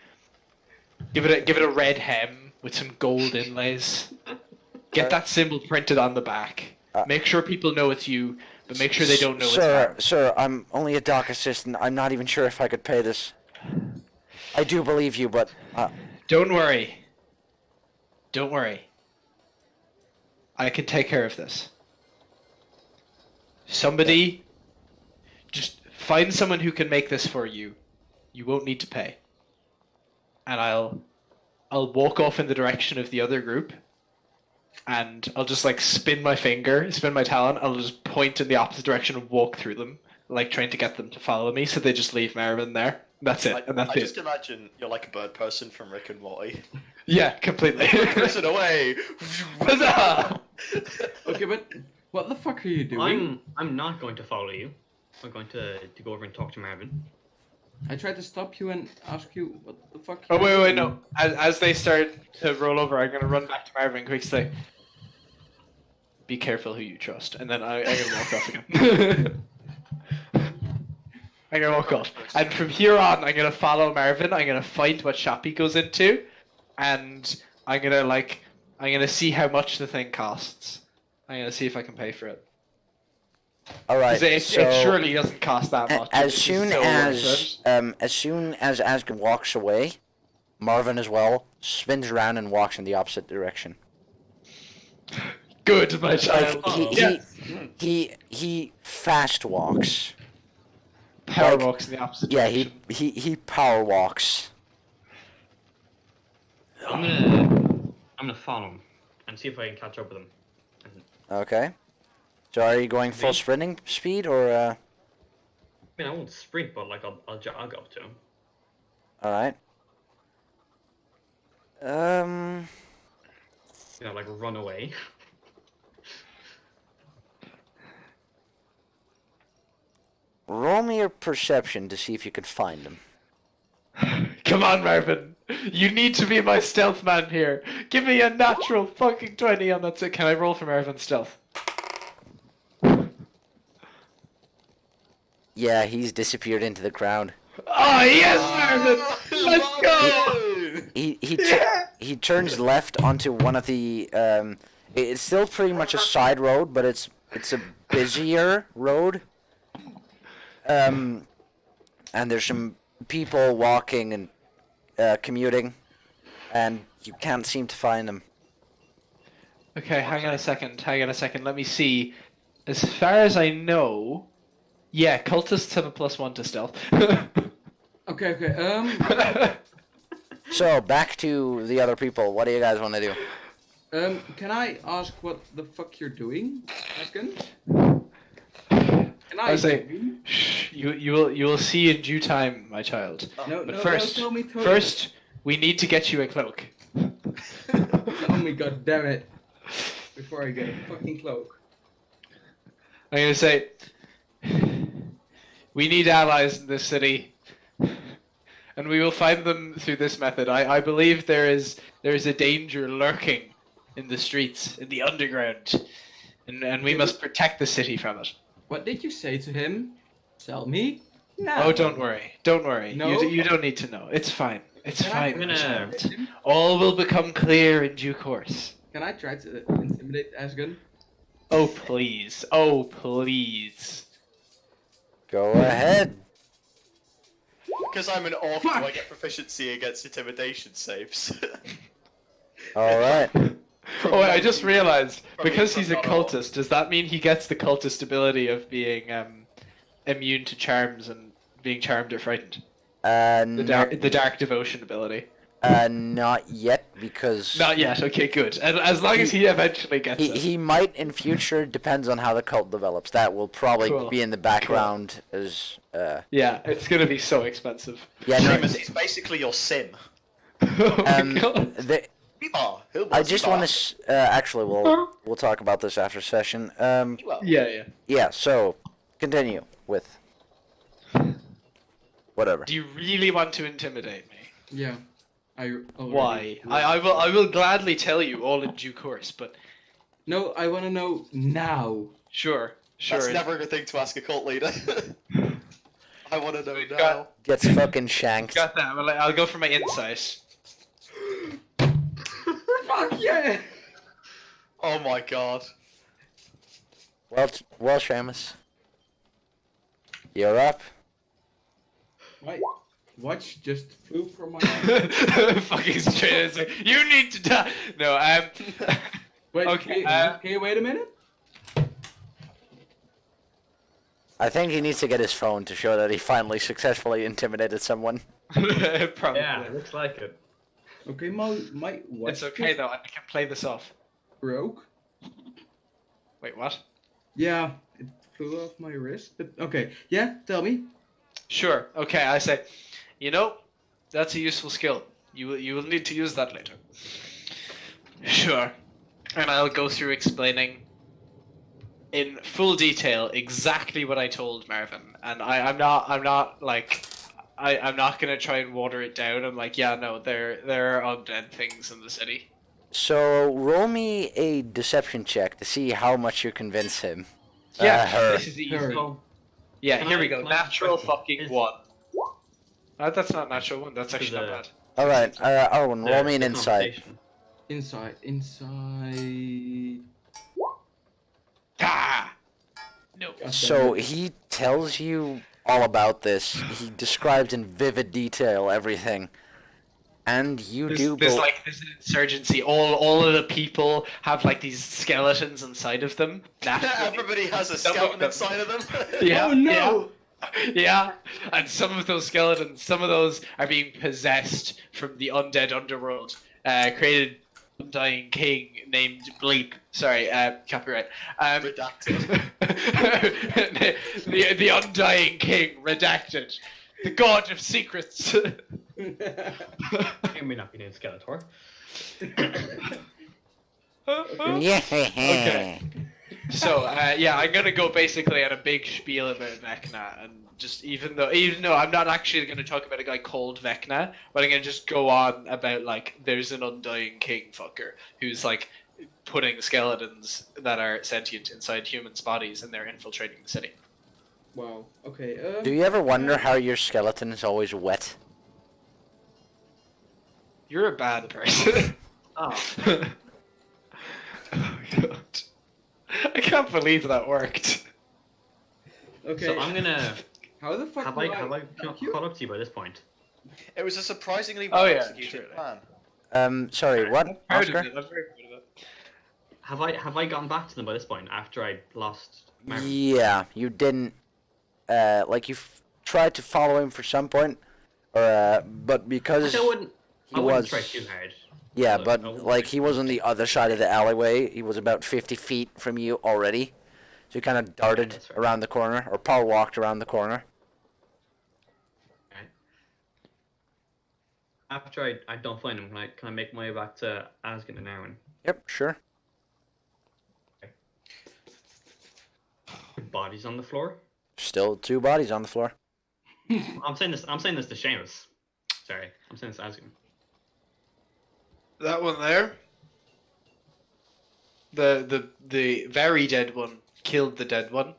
Give it a red hem with some gold inlays. Get that symbol printed on the back. Make sure people know it's you, but make sure they don't know it's Marvin. Sir, I'm only a dock assistant. I'm not even sure if I could pay this. I do believe you, but Don't worry. Don't worry. I can take care of this. Somebody, just find someone who can make this for you. You won't need to pay. And I'll walk off in the direction of the other group. And I'll just like spin my talent. I'll just point in the opposite direction and walk through them, like trying to get them to follow me. So they just leave Marvin there. That's it. And that's I it. just imagine you're like a bird person from Rick and Morty. Yeah, completely. Listen away. Huzzah! Okay, but what the fuck are you doing? I'm not going to follow you. I'm going to go over and talk to Marvin. I tried to stop you and ask you what the fuck. Oh you're wait, doing. no. As they start to roll over, I'm gonna run back to Marvin and quick say, "Be careful who you trust," and then I'm gonna walk off again. I'm gonna walk off, and from here on, I'm gonna follow Marvin. I'm gonna find what shop he goes into, and I'm gonna see how much the thing costs. I'm gonna see if I can pay for it. all right. 'Cause it So surely doesn't cost that much. as It's just soon so worth it. as soon as Asgen walks away, Marvin as well spins around and walks in the opposite direction. Good, my child. Like he fast walks. Power like- walks in the opposite Yeah, direction. he power walks. I'm gonna follow him and see if I can catch up with him. Okay. So are you going full Me? sprinting speed or I mean, I won't sprint, but like I'll jog up to him. all right. Like run away. roll me your perception to see if you could find him. Come on, Marvin. You need to be my stealth man here. Give me a natural fucking 20 on that. Can I roll for Marvin's stealth? Yeah, he's disappeared into the crowd. Oh, yes, Marvin! Let's go! He turns left onto one of the it's still pretty much a side road, but it's a busier road. And there's some people walking and commuting, and you can't seem to find them. Okay, hang on a second. Let me see. As far as I know, yeah, cultists have a +1 to stealth. Okay. So back to the other people. What do you guys want to do? Can I ask what the fuck you're doing, Asken? Can I say, join? shh, you will see in due time, my child. No, But no, first, don't tell me to. first, we need to get you a cloak. Tell me, goddammit. Before I get a fucking cloak. I'm gonna say, we need allies in this city, and we will find them through this method. I believe there is a danger lurking in the streets, in the underground, and we must protect the city from it. What did you say to him? Tell me? No. Oh, don't worry. No? You don't need to know. It's fine. It's Can I fine. I'm gonna- child. All will become clear in due course. Can I try to intimidate Asgen? Oh please. Oh please. Go ahead. Because I'm an orc, Fuck. do I get proficiency against intimidation saves? All right. Oh, wait, I just realized, Probably because he's a not all. cultist, does that mean he gets the cultist ability of being immune to charms and being charmed or frightened? The dark devotion ability. Not yet, because Not yet. Okay, good. And as long as he eventually gets it. he might in future. Depends on how the cult develops. That will probably Cool. be in the background as Yeah, it's gonna be so expensive. yeah. No, Seamus, he's basically your sim. Oh my God. I just want to actually we'll talk about this after session. Yeah. Yeah. So continue with whatever. Do you really want to intimidate me? Yeah. Why? I will gladly tell you all in due course, but No, I want to know now. sure. That's never a good thing to ask a cult leader. I want to know now. got- Gets fucking shanked. Got that. Well, I'll go for my insight. Fuck yeah! Oh my god. Well, Seamus, you're up. My watch just flew from my. Fucking straight. It's like, you need to die. No, Wait, Okay, can you wait a minute? I think he needs to get his phone to show that he finally successfully intimidated someone. Probably. Yeah, it looks like it. Okay, my watch It's okay though. I can play this off. broke. Wait, what? Yeah, it flew off my wrist. But okay, yeah, tell me. Sure. Okay, I say, that's a useful skill. You will need to use that later. Sure. And I'll go through explaining in full detail exactly what I told Marvin. And I'm not gonna try and water it down. I'm like, yeah, no, there are undead things in the city. So roll me a deception check to see how much you convince him. Yeah, her. this is easy. Her. So, Yeah, Can here I- we go. can I ask a Natural question? fucking Is- 1. That's not natural 1. That's actually not bad. All right, Arwen, roll me an the insight. conversation. Inside. Ah! No. God damn So it. he tells you all about this. He describes in vivid detail everything, and you There's, do. there's bel- like this insurgency. All of the people have like these skeletons inside of them. Naturally. Everybody has a Some of skeleton them. inside of them. Yeah. Oh no! Yeah, and some of those skeletons, some of those are being possessed from the undead underworld, created by an undying king named Bleep. Sorry, copyright. Redacted. the undying king, redacted, the god of secrets. It may not be named Skeletor. Yeah. Okay. So yeah, I'm gonna go basically on a big spiel about Vecna, and just even though I'm not actually gonna talk about a guy called Vecna, but I'm gonna just go on about like there's an undying king fucker who's like putting skeletons that are sentient inside humans' bodies, and they're infiltrating the city. Wow. Okay. Do you ever wonder how your skeleton is always wet? You're a bad person. Oh, Oh god. I can't believe that worked. Okay. so I'm gonna. How the fuck Have do I help you? caught up to you by this point? It was a surprisingly Oh, well yeah, executed surely. plan. Sorry, what, Proud of Oscar? it, I'm very proud of it. Have I gotten back to them by this point after I lost? Marvin? Yeah, you didn't. Like tried to follow him for some point, or but because I wouldn't. he I wouldn't was. try too hard. Yeah, So, but I wouldn't like try he too was hard. on the other side of the alleyway. He was about 50 feet from you already. So he kind of darted That's fair. around the corner, or power walked around the corner. Okay. After I don't find him, can I make my way back to Asgard and Arwen? Yep, sure. Bodies on the floor. Still 2 bodies on the floor. I'm saying this to Seamus. Sorry, I'm saying this to Asgard. That one there. The very dead one killed the dead one,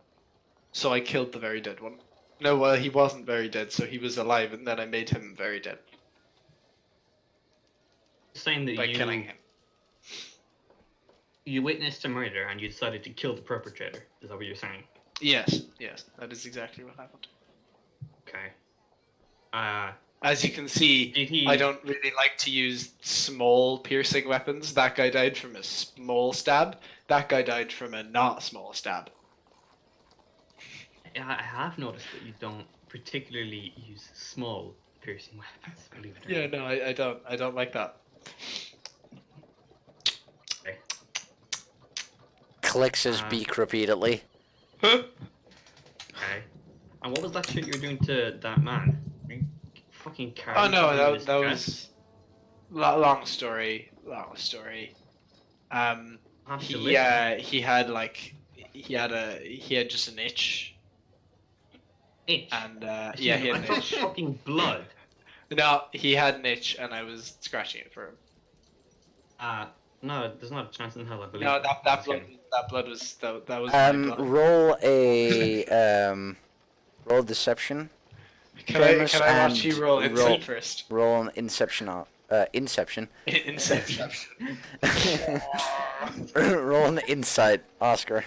so I killed the very dead one. No, well, he wasn't very dead, so he was alive, and then I made him very dead Saying that by killing him. you witnessed a murder and you decided to kill the perpetrator. Is that what you're saying? Yes, that is exactly what happened. Okay. As you can see, Did he? I don't really like to use small piercing weapons. That guy died from a small stab. That guy died from a not small stab. I have noticed that you don't particularly use small piercing weapons. Believe it or Yeah, not. no, I don't like that. Okay. Clicks his beak repeatedly. Huh? Okay. And what was that shit you were doing to that man? You fucking Oh carrying no, something in that his was chest? long story. Long story. Absolutely. He had like he had just an itch, Itch. and I yeah, he had an thought itch. fucking blood. No, he had an itch, and I was scratching it for him. No, there's not a chance in hell I believe. No, that Just blood kidding. was that was my blood. Roll a roll deception. Can I Seamus watch you and roll insight first? Roll an inception. Inception. Inception. Roll an insight, Oscar.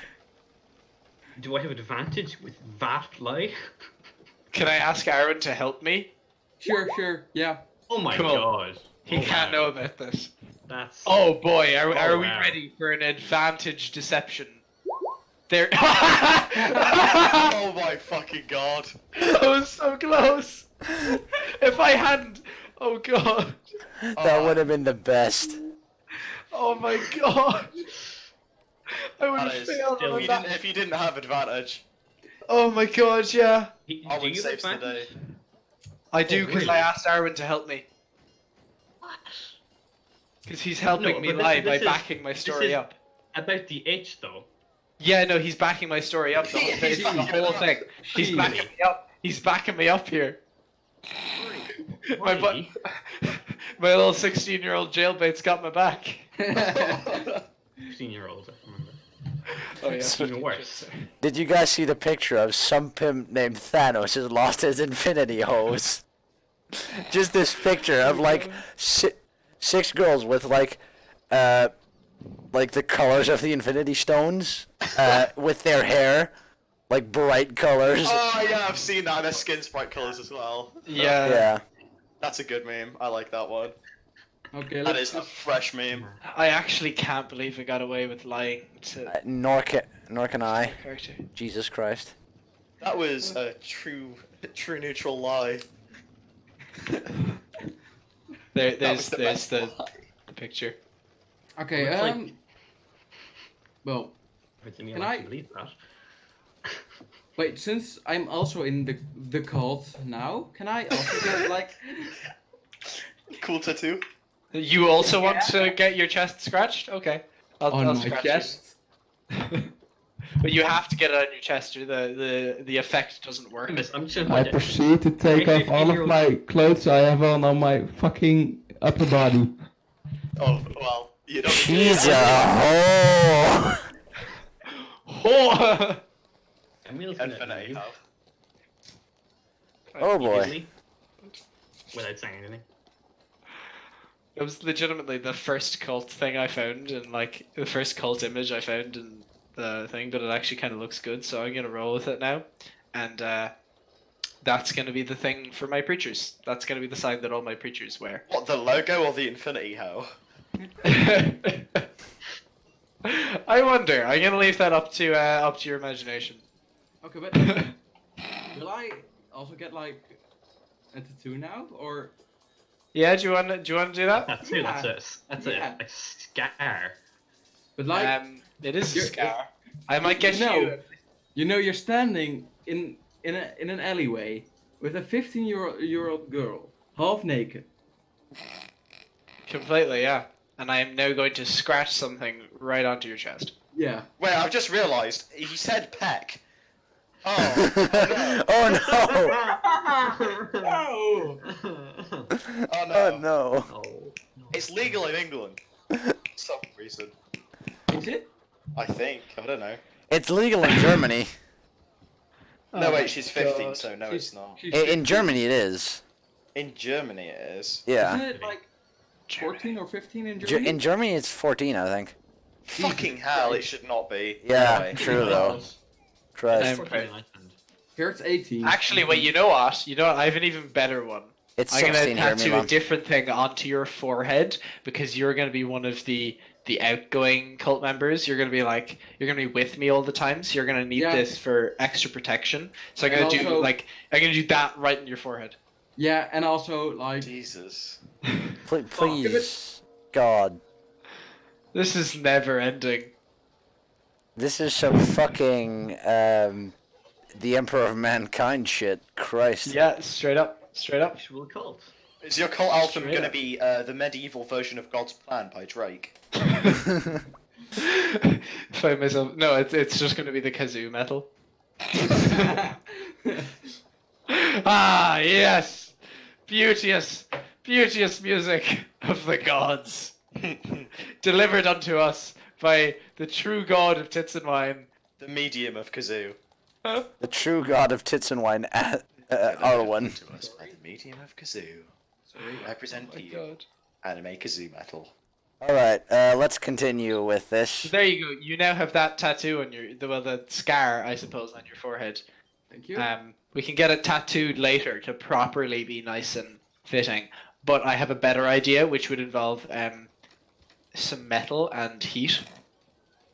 Do I have advantage with that lie? Can I ask Aaron to help me? Sure. Yeah. Oh my Cool. god. He Oh, can't wow. know about this. That's. Oh boy, are Oh, we wow. ready for an advantage deception? There. Oh my fucking god. That was so close. If I hadn't, oh god, That would have been the best. oh my god, I would That have is, failed on that. if you didn't have advantage, Oh my god, yeah, I Do would you save advantage? today. I do because really? I asked Arwen to help me. Because he's helping No, me but this- lie by this is- backing my story is- up. About the itch though. Yeah, no, he's backing my story up. The whole, He's the backing whole it up. thing. He's backing me up. He's backing me up here. My Why? my little 16-year-old jailbait's got my back. 16-year-old, I remember. Oh yeah, It's even worse. Did you guys see the picture of some pimp named Thanos has lost his infinity hose? Just this picture of like 6 girls with like the colors of the Infinity Stones, with their hair, like bright colors. Oh yeah, I've seen that. Their skin's bright colours as well. Yeah. Yeah. That's a good meme. I like that one. Okay. That Let's is a fresh meme. I actually can't believe I got away with lying to Nor can I. the character. Jesus Christ. That was a true neutral lie. That There's was the there's best the lie. picture. Okay. Looks like- Well, Wait, didn't Can you I- actually believe that? wait. Since I'm also in the cult now, can I also get like? Cool tattoo. You also want to get your chest scratched? Okay. I'll On my scratch chest. But you have to get it on your chest, or the effect doesn't work. I'm just gonna I point it. proceed to take off all of my clothes I have on my fucking upper body. Oh, well, you don't She's a Oh! Emil's gonna Infinity leave Hoe. Oh boy. immediately, without saying anything. It was legitimately the first cult thing I found, and like the first cult image I found in the thing, but it actually kind of looks good, so I'm gonna roll with it now, and that's gonna be the thing for my preachers. That's gonna be the sign that all my preachers wear. What, the logo or the Infinity Hoe? I wonder. I'm gonna leave that up to your imagination. Okay, but will I also get like a tattoo now, or? Yeah, do you want to do that? That's Yeah. That's Yeah. a scar. But like, It is a You're- scar. I might get you know, you're standing in an alleyway with a 15-year-old girl, half naked. completely, yeah. And I am now going to scratch something right onto your chest. Yeah. Wait, I've just realised, he said peck. Oh, Oh no! Oh. oh no. Oh no! Oh. It's legal in England. For some reason. Is it? I think. I don't know. It's legal in Germany. No, Oh my wait, she's 15, God. so no, She's- it's not. she's In 15. Germany, it is. In Germany it is. Yeah. Isn't it like 14 or 15 in Germany? In Germany, it's 14, I think. Fucking hell, it should not be. Yeah, Anyway. true though. Christ. I'm 14 proud. in Iceland. Here it's 18. Actually, wait, you know what? I have an even better one. It's I'm gonna 16 here, tattoo a Milan. different thing onto your forehead because you're gonna be one of the outgoing cult members. You're gonna be with me all the time, so you're gonna need Yeah. this for extra protection. So I'm And gonna also- I'm gonna do that right in your forehead. Yeah, and also like Jesus. Please, God. This is never ending. This is some fucking, the Emperor of Mankind shit. Christ. Yeah, straight up, straight up. Actual cult. Is your cult album Straight gonna up. be the medieval version of God's Plan by Drake? If I myself, no, it's just gonna be the kazoo metal. Ah, yes, beauteous music of the gods, delivered unto us by the true god of tits and wine. The medium of kazoo. The true god of tits and wine, Arwen. To us by the medium of kazoo. sorry. Represent Oh my you. god. Anime kazoo metal. Alright, let's continue with this. So there you go. You now have that tattoo on the scar, I suppose, on your forehead. Thank you. We can get it tattooed later to properly be nice and fitting. But I have a better idea, which would involve some metal and heat.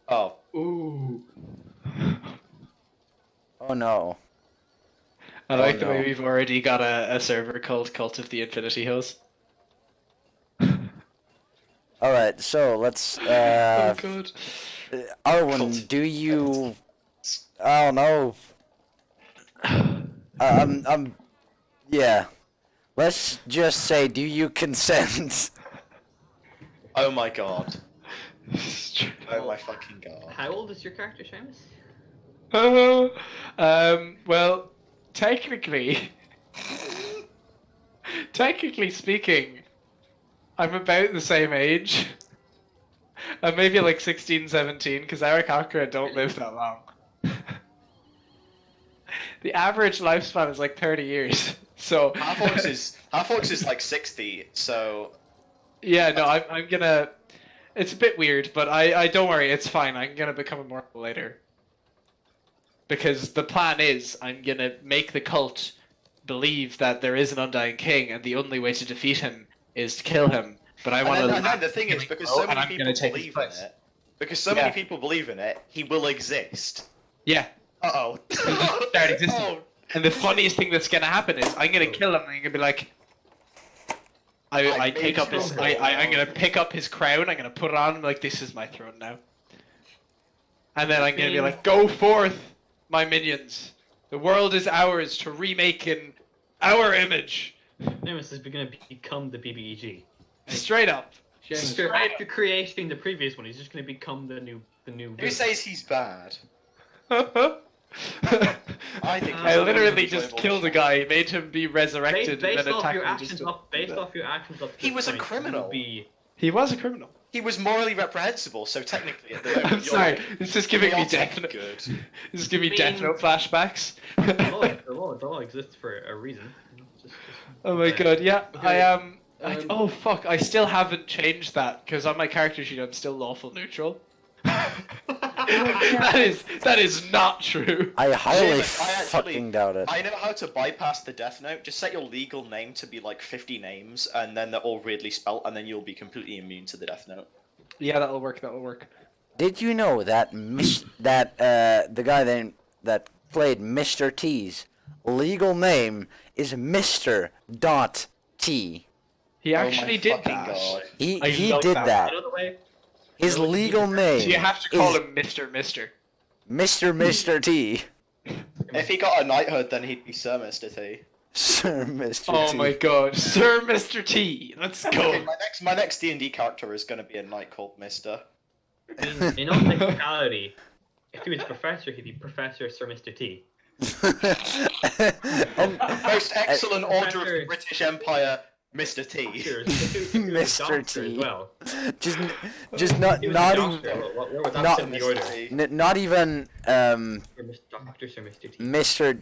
Oh, Ooh. Oh no. I like the no. way we've already got a server called Cult of the Infinity Hose. Alright, so let's, Oh god. Arwen, do you... Oh no. Yeah. Let's just say, do you consent? oh my god. Oh my fucking god. How old is your character, Seamus? Well, technically speaking, I'm about the same age. I'm maybe like 16, 17, because Eric Akra don't live that long. The average lifespan is like 30 years. So Half-Orcs is like 60, so... yeah, no, I'm gonna. It's a bit weird, but I don't worry, it's fine. I'm gonna become immortal later. Because the plan is, I'm gonna make the cult believe that there is an undying king, and the only way to defeat him is to kill him. But I want to. And then the thing is, because so many people believe in it, Yeah. he will exist. Yeah, Uh-oh. Start existing. Oh, and the funniest thing that's gonna happen is I'm gonna kill him, and I'm gonna be like. I take up his. I'm gonna pick up his crown. I'm gonna put it on him like this is my throne now. And then I'm gonna be like, "Go forth, my minions. The world is ours to remake in our image." Seamus is gonna become the BBEG. Straight up. Seamus, After creating the previous one, he's just gonna become the new. who says he's bad? I think I it's literally enjoyable. just killed a guy, made him be resurrected, Based and then off attacked your me. actions up, based off your actions up. To He this was a point, you criminal. would be. He was a criminal. He was morally reprehensible, so technically at the moment I'm you're sorry, like, this is giving me chaotic definite. good. This is giving me I Death mean- Note flashbacks. The law exists for a reason. You know, just Oh my god, yeah, Okay, I am. um, Oh fuck, I still haven't changed that because on my character sheet I'm still lawful neutral. that is not true. I highly Seamus, I actually- fucking doubt it. I know how to bypass the death note. Just set your legal name to be like 50 names, and then they're all weirdly spelt, and then you'll be completely immune to the death note. Yeah, that'll work. That'll work. Did you know that the guy that played Mr. T's legal name is Mr. T? He Oh my actually did fucking that. God. He I he love did that. that. Another way. His legal So you name have to call is him Mr. Mr. T. If he got a knighthood, then he'd be Sir Mr. T. Sir Mr. Oh T. my god, Sir Mr. T. Let's Okay, go. my next D&D character is going to be a knight called Mister. In all technicality, if he was professor, he'd be Professor Sir Mr. T. And- Most excellent order of the Professor- British Empire, Mr. T. Mr. Doctor T. as well. just not He was not a even doctor. Where would that not- sit in the order? Mr. T. not even Or Doctor Sir Mr. T. Mr.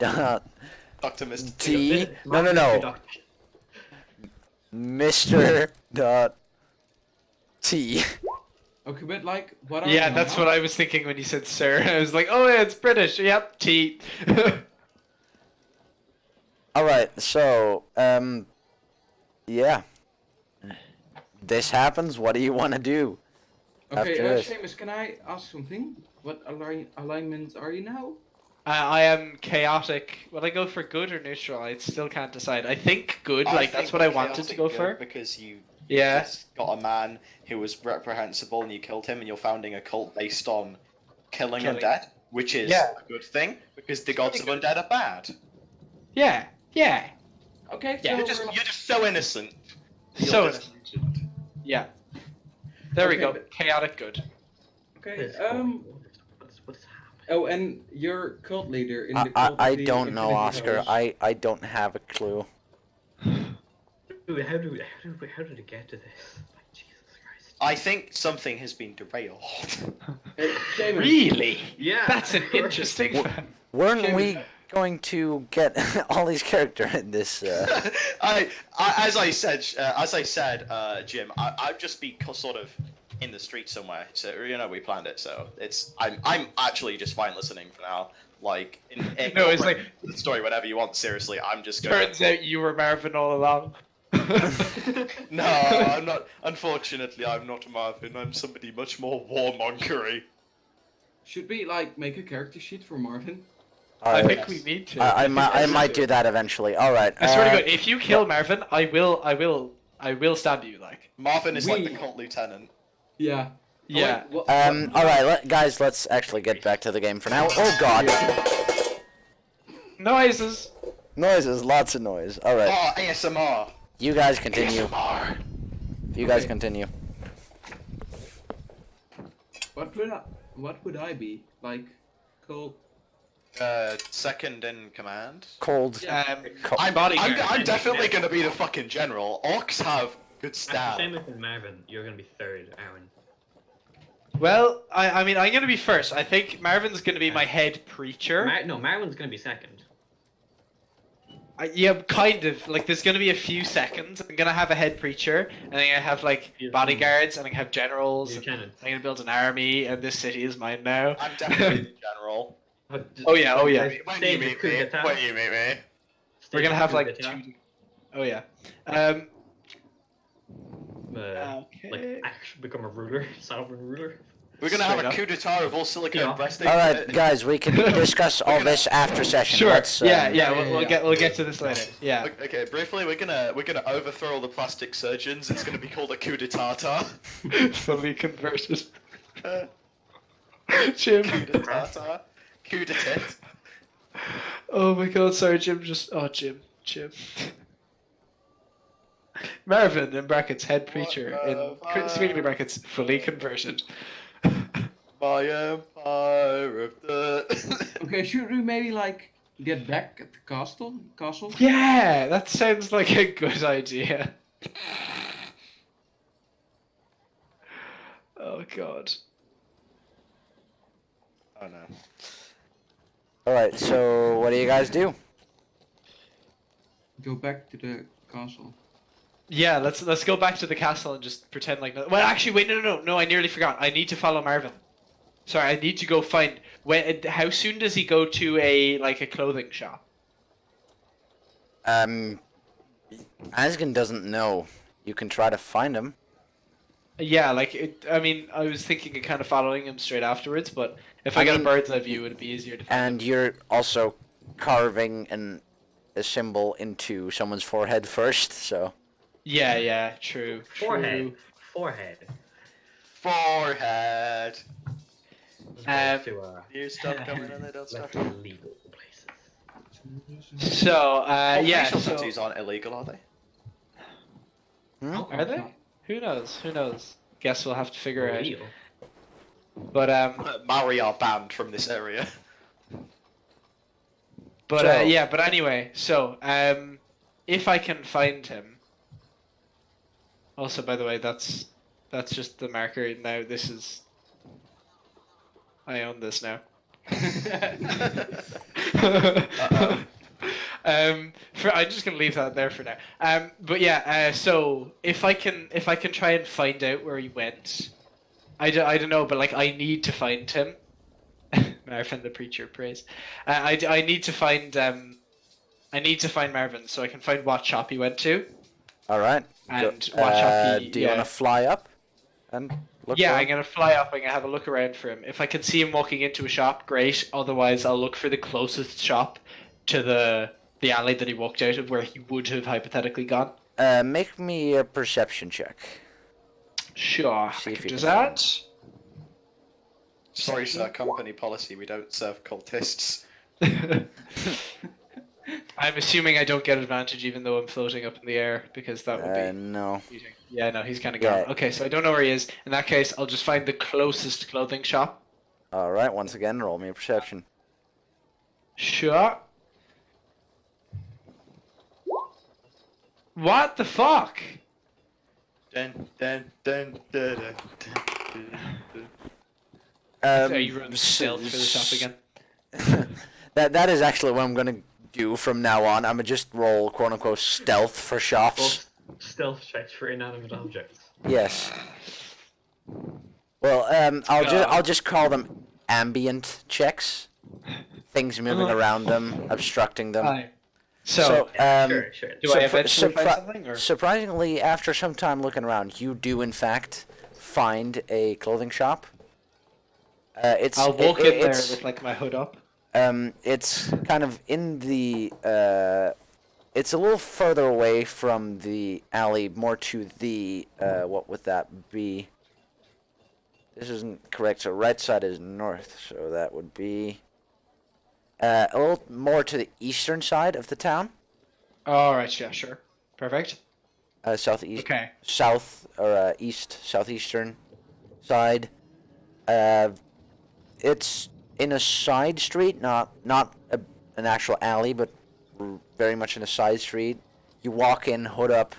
Dr. Mr. T. T. No, no, no. Mr. T. Okay, but like, what are Yeah, we that's now? what I was thinking when you said Sir. I was like, oh yeah, it's British. Yep, T. All right, so yeah, this happens. What do you want to do? Okay, after this? Seamus, can I ask something? What alignments are you now? I am chaotic. Will I go for good or neutral? I still can't decide. I think good. I Like think that's what I chaotic wanted to go good for. because you Yeah. just got a man who was reprehensible and you killed him, and you're founding a cult based on killing Killing. undead, which is Yeah. a good thing because the gods of pretty undead are bad. Yeah. Yeah. Okay, Yeah, so You're just so innocent. You're So just- Yeah. There we Okay, go. but- Chaotic good. okay, What's happening? oh, and your cult leader in the I cult of the don't know, Infinity Oscar. House. I don't have a clue. Dude, how did it get to this? Like, Jesus Christ. I think something has been derailed. Hey, Seamus, Really? Yeah. That's an of course. interesting fact. Weren't Seamus, we going to get all these characters in this? As I said, Jim, I'd just be sort of in the street somewhere. So we planned it. So I'm actually just fine listening for now. Like, No, it's like- the story whenever you want. Seriously, I'm just going. Turns out you were Marvin all along. No, I'm not. Unfortunately, I'm not Marvin. I'm somebody much more warmongery. should we like make a character sheet for Marvin? I Alright, think we need to. I might do that eventually. All right. I swear to God, if you kill Marvin, I will stab you. Like, Marvin is like the We- cult lieutenant. Yeah. yeah. What, All right, guys. Let's actually get back to the game for now. Oh God, Noises. noises, lots of noise. All right, Oh, ASMR. you guys continue. ASMR. You guys Okay. continue. what would I be? Like, cult? Second in command. Cold. Co- I'm bodyguard. definitely gonna be the fucking general. Orcs have good stab. Same with Marvin. You're gonna be third, Aaron. Well, I mean, I'm gonna be first. I think Marvin's gonna be my head preacher. Marvin's gonna be second. Yeah, kind of. Like, there's gonna be a few seconds. I'm gonna have a head preacher, and then I have like bodyguards, and I have generals. And Lieutenant. I'm gonna build an army, and this city is mine now. I'm definitely the general. Oh, yeah, oh, yeah. When Stage you of meet coup me, d'etat. when you meet me. We're Stage gonna of have coup like d'etat. two. Oh yeah. Okay. Actually become a ruler, sovereign ruler. We're gonna have Straight a up. coup d'etat of all silicon Yeah. breasting. All right, guys. We can discuss all this after session. Sure. Let's, yeah. yeah, We'll yeah. we'll get to this later. Yeah. Okay, briefly, we're gonna overthrow all the plastic surgeons. It's gonna be called a coup d'etat. Fully converted. Coup Jim. d'etat. Coup d'etat. Oh my God! Sorry, Jim. Jim. Marvin in brackets head preacher What the in speaking in brackets fully converted. my empire of the. Okay, should we maybe like get back at the castle? Castle? Yeah, that sounds like a good idea. Oh god. Oh no. Alright, so what do you guys do? Go back to the castle. Yeah, let's go back to the castle and just pretend like no. Well, actually, wait, no, I nearly forgot. I need to follow Marvin. Sorry, I need to go find. How soon does he go to a clothing shop? Asgen doesn't know. You can try to find him. Yeah, I mean, I was thinking of kind of following him straight afterwards, but if I got a bird's eye view, it'd be easier to find And him. you're also carving a symbol into someone's forehead first, so. Yeah, true. Forehead. Forehead. To New stuff coming in, they don't less stop. illegal places. So, yeah. Facial So, tattoos aren't illegal, are they? Hmm? Oh, are they? no. Who knows? Guess we'll have to figure out. Illegal. But Maori are banned from this area. So- yeah. But anyway, so if I can find him. Also, by the way, that's just the marker. Now this is. I own this now. Uh-oh. I'm just gonna leave that there for now. But yeah, so if I can try and find out where he went, I don't know, but I need to find him. Marvin the preacher praise. I need to find Marvin so I can find what shop he went to Alright. and what shop he. Do you want to fly up and look Yeah, for I'm him? gonna fly up. I'm gonna have a look around for him. If I can see him walking into a shop, great. Otherwise, I'll look for the closest shop to the alley that he walked out of, where he would have hypothetically gone. Make me a perception check. Sure, See I if can you do can find that. Sorry, sir. Company policy: we don't serve cultists. I'm assuming I don't get advantage, even though I'm floating up in the air, because that would be. No. cheating. Yeah, no, he's kind of Yeah. gone. Okay, so I don't know where he is. In that case, I'll just find the closest clothing shop. Alright, once again, roll me a perception. Sure. What the fuck? Dun, dun, dun, dun, dun, dun, So you run stealth for the shop again. that is actually what I'm gonna do from now on. I'm gonna just roll quote unquote stealth for shops. Stealth checks for inanimate objects. Yes. Well, I'll just call them ambient checks. Things moving around them, obstructing them. Hi. So, Sure. do I eventually find something, or? surprisingly, after some time looking around, you do in fact find a clothing shop. I'll walk in there it's, with my hood up. It's kind of in the. It's a little further away from the alley, more to the. What would that be? This isn't correct. So right side is north, so that would be. A little more to the eastern side of the town. Alright, yeah, sure. Perfect. Southeast. Okay. South or east, southeastern side. It's in a side street, not an actual alley, but very much in a side street. You walk in, hood up.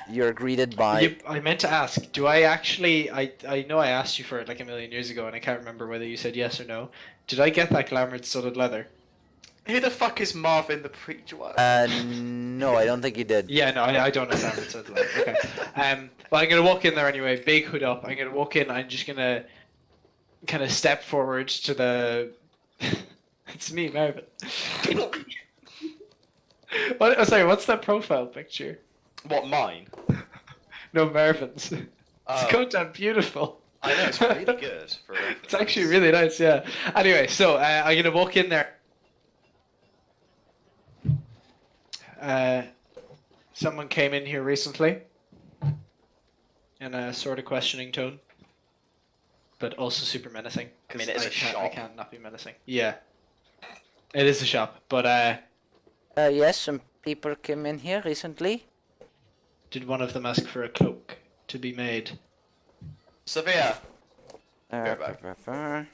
You're greeted by. I meant to ask, do I actually... I know I asked you for it a million years ago, and I can't remember whether you said yes or no. Did I get that glamored studded leather? Who the fuck is Marvin the preacher? No, I don't think you did. Yeah, no, I don't know glamored studded leather. Okay. Well, I'm gonna walk in there anyway, big hood up. I'm gonna walk in, I'm just gonna kind of step forward to the... It's me, Marvin. Sorry, what's that profile picture? What, mine? No, Marvin's. It's Oh. goddamn beautiful. I know, it's really good. For It's actually really nice, yeah. Anyway, so I'm gonna walk in there. Someone came in here recently in a sort of questioning tone, but also super menacing. 'Cause I mean, it's a I shop. can't not be menacing. Yeah, it is a shop, but Yes, some people came in here recently. did one of them ask for a cloak to be made? Sophia, Go back.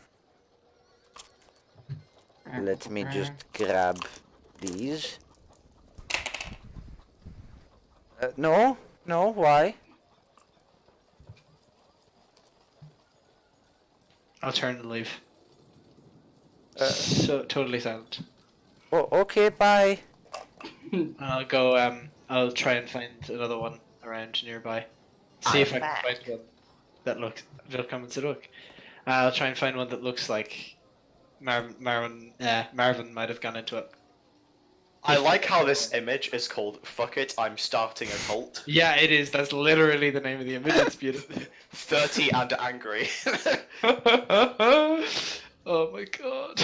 Let me just grab these. No, why? I'll turn and leave. So totally silent. Oh, okay, bye. And I'll go. I'll try and find another one around nearby. See if I can find one that looks. Welcome to look. I'll try and find one that looks like Marvin might have gone into it. I like how this image is called "Fuck It, I'm Starting a Cult." Yeah, it is. That's literally the name of the image. It's beautiful. 30 and angry. Oh my god.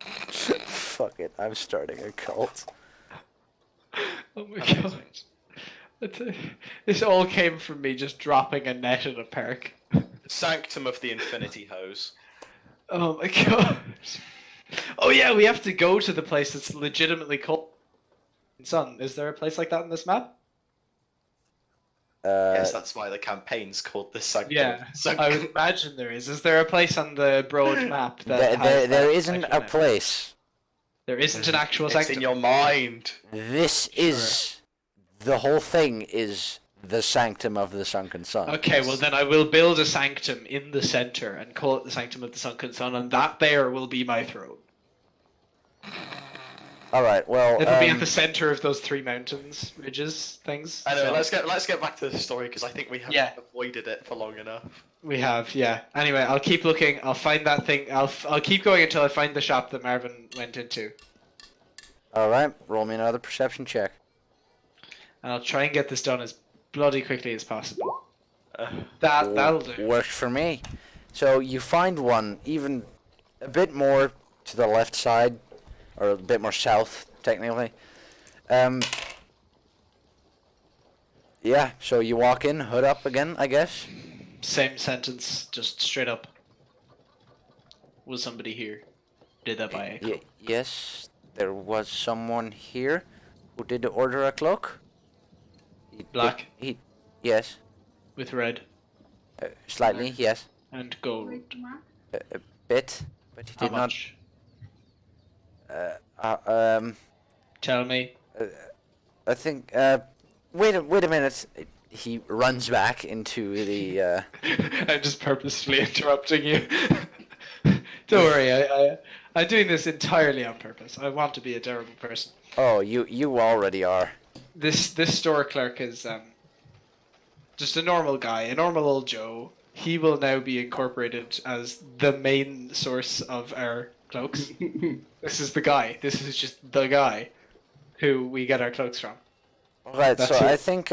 Fuck it, I'm starting a cult. Oh my god. This all came from me just dropping a net in a park. Sanctum of the Infinity Hose. Oh my god. Oh yeah, we have to go to the place that's legitimately Sun. Is there a place like that on this map? Yes, that's why the campaign's called the Sanctum. Yeah, Sanctum. I would imagine there is. Is there a place on the broad map that has There that isn't actual a name? place. There isn't an actual It's Sanctum. in your mind. This is the whole thing is the Sanctum of the Sunken Sun. Okay, well then I will build a Sanctum in the center and call it the Sanctum of the Sunken Sun, and that there will be my throne. All right. Well, It'll be at the center of those three mountains, ridges, things. Anyway, so- let's get back to the story because I think we have avoided it for long enough. We have, yeah. Anyway, I'll keep looking. I'll find that thing. I'll keep going until I find the shop that Marvin went into, all right. Roll me another perception check. and I'll try and get this done as bloody quickly as possible. That'll do. Works for me. So you find one even a bit more to the left side, or a bit more south, technically. Yeah. So you walk in, hood up again, I guess. Same sentence, just straight up. Was somebody here? Did that by echo? Yes, there was someone here who did order a cloak. Black Yes, with red slightly, yes, and gold. a bit, but he How did not. much? Tell me. I think. Wait a minute. He runs back into the. I'm just purposefully interrupting you. Don't worry, I'm doing this entirely on purpose. I want to be a terrible person. Oh, you already are. This store clerk is just a normal guy, a normal old Joe. He will now be incorporated as the main source of our cloaks. This is the guy. This is just the guy who we get our cloaks from. Right. That's So it. I think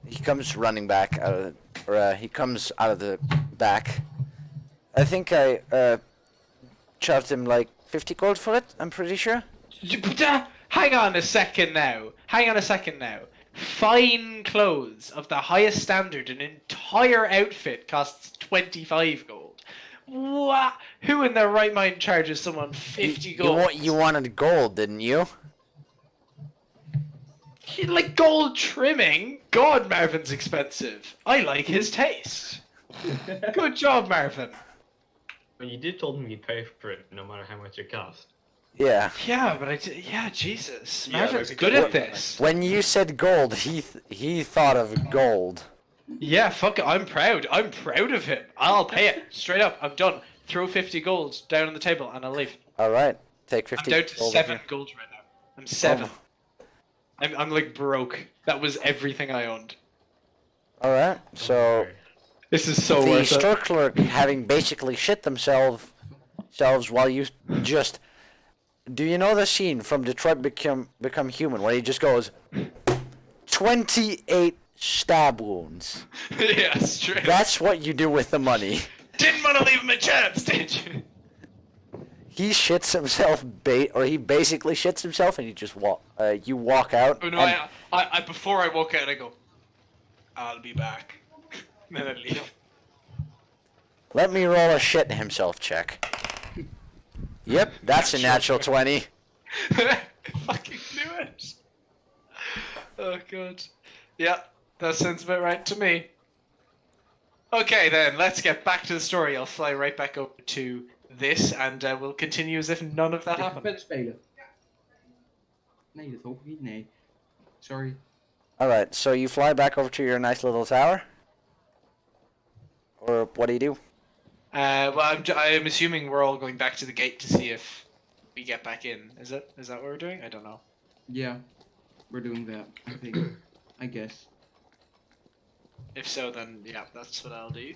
he comes running back out of, he comes out of the back. I think I charged him like 50 gold for it. I'm pretty sure. Hang on a second now. Fine clothes of the highest standard, an entire outfit costs 25 gold. What? Who in their right mind charges someone 50 gold? You wanted gold, didn't you? Like gold trimming? God, Marvin's expensive. I like his taste. Good job, Marvin. Well, you did told him you'd pay for it, no matter how much it cost. Yeah. Yeah, but yeah, Jesus. Yeah, Marvin's maybe good gold. at this. When you said gold, he thought of gold. Yeah, fuck it. I'm proud. I'm proud of him. I'll pay it. Straight up. I'm done. Throw 50 gold down on the table and I'll leave. All right, take I'm 50. down to gold 7 here. gold right now. I'm 7. Oh. I'm like broke. That was everything I owned. All right, so This is so the worth it. store clerk having basically shit themselves while you just. Do you know the scene from Detroit Become Human where he just goes 28 stab wounds? Yeah, straight up. That's what you do with the money. Didn't want to leave him a chance, did you? He shits himself, he basically shits himself, and you walk out. Oh no, and I before I walk out, I go, I'll be back. And then I leave. let me roll a shit himself check. Yep, that's a natural 20. I fucking knew it. Oh god. Yeah, that sounds about right to me. Okay, then let's get back to the story. I'll fly right back over to this, and we'll continue as if none of that Ik ga happened. verder spelen. Nee, dat hoop ik niet. Nee. Sorry. Alright, so you fly back over to your nice little tower? Or what do you do? Well, I'm assuming we're all going back to the gate to see if we get back in. Is that what we're doing? I don't know. Yeah, we're doing that, I think. I guess. If so, then yeah, that's what I'll do.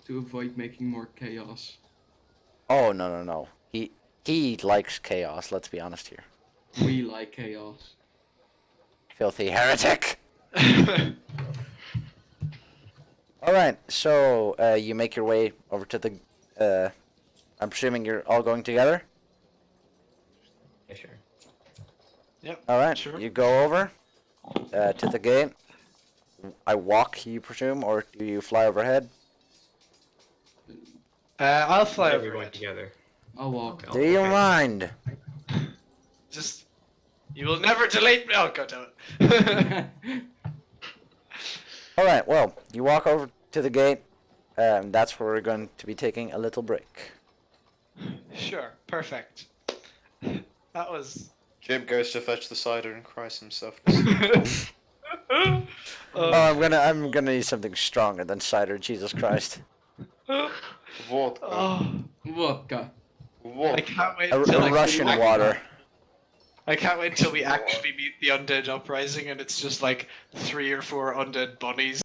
To avoid making more chaos. Oh, no. He likes chaos, let's be honest here. We like chaos. Filthy heretic! Alright, so you make your way over to the... I'm assuming you're all going together? Yeah, sure. Yep. Alright, Sure. you go over to the gate. I walk, you presume, or do you fly overhead? I'll fly We're over going it. together. I'll walk. Oh, Do you okay. mind? Just you will never delete me. Oh god damn it. Alright, well, you walk over to the gate. That's where we're going to be taking a little break. Sure. Perfect. That was. Jim goes to fetch the cider and cries himself. Oh, I'm gonna need something stronger than cider, Jesus Christ. Vodka. Oh, Vodka. I Vodka. can't wait A until I Russian actually- water. I can't wait until we actually meet the undead uprising and it's just like 3 or 4 undead bunnies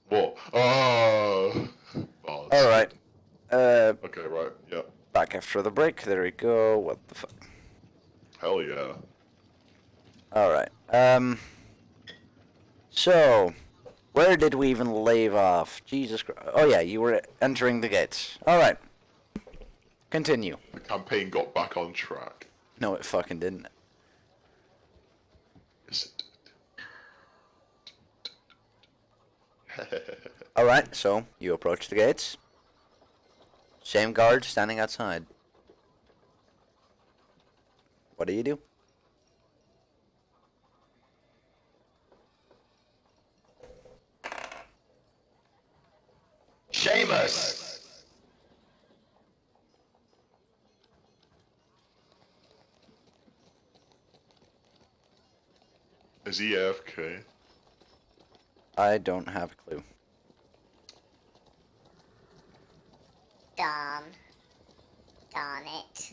What? Oh. All right. Okay, right. Yeah. Back after the break. There we go. What the fuck? Hell yeah. All right. So, where did we even leave off? Jesus Christ. Oh yeah, you were entering the gates. All right. Continue. The campaign got back on track. No, it fucking didn't. Yes, it did. All right. So you approach the gates. Same guard standing outside. What do you do? Seamus! Is he AFK? I don't have a clue. Darn. Darn it.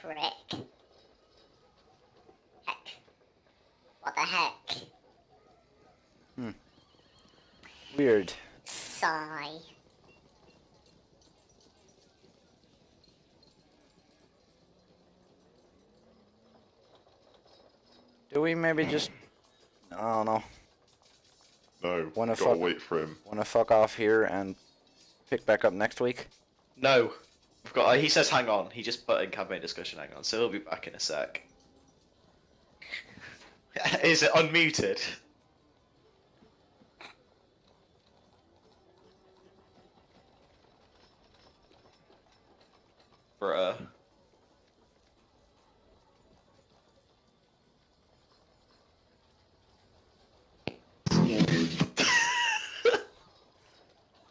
Frick. Heck. What the heck? Weird. Sigh. Do we maybe just... I don't know. No, Wanna gotta fuck- wait for him. Want to fuck off here and pick back up next week? No. We've got, he says hang on. He just put in campaign discussion hang on, so he'll be back in a sec. Is it unmuted? Bruh.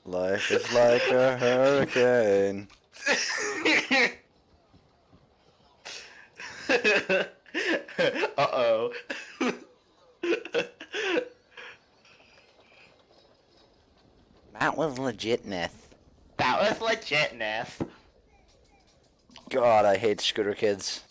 Life is like a hurricane. Uh-oh. That was legitness. That was legitness. God, I hate scooter kids.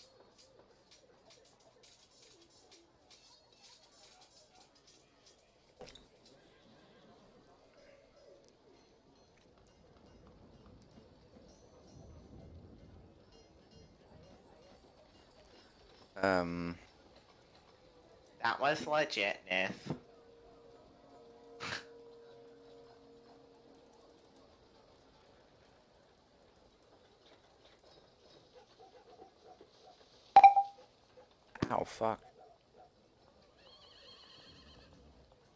That was legitness. Ow, fuck.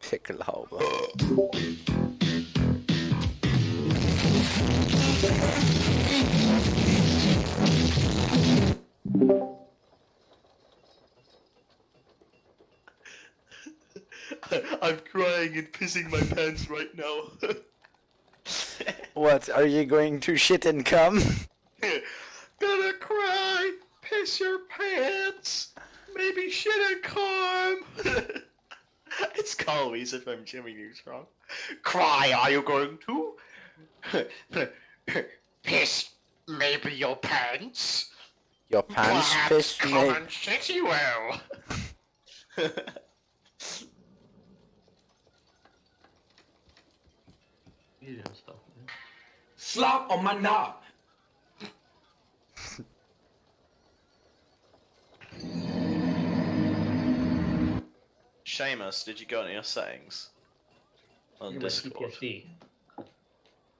Piccolo. I'm crying and pissing my pants right now. What, are you going to shit and come? Gonna cry, piss your pants, maybe shit and come. It's Carl Weezer from Jimmy Neutron. Cry, are you going to? Piss maybe your pants? Your pants Perhaps piss come me. and shit you will. You do stuff. Man. Slop on my knob. Seamus, did you go into your settings? On You're about Discord. PTSD.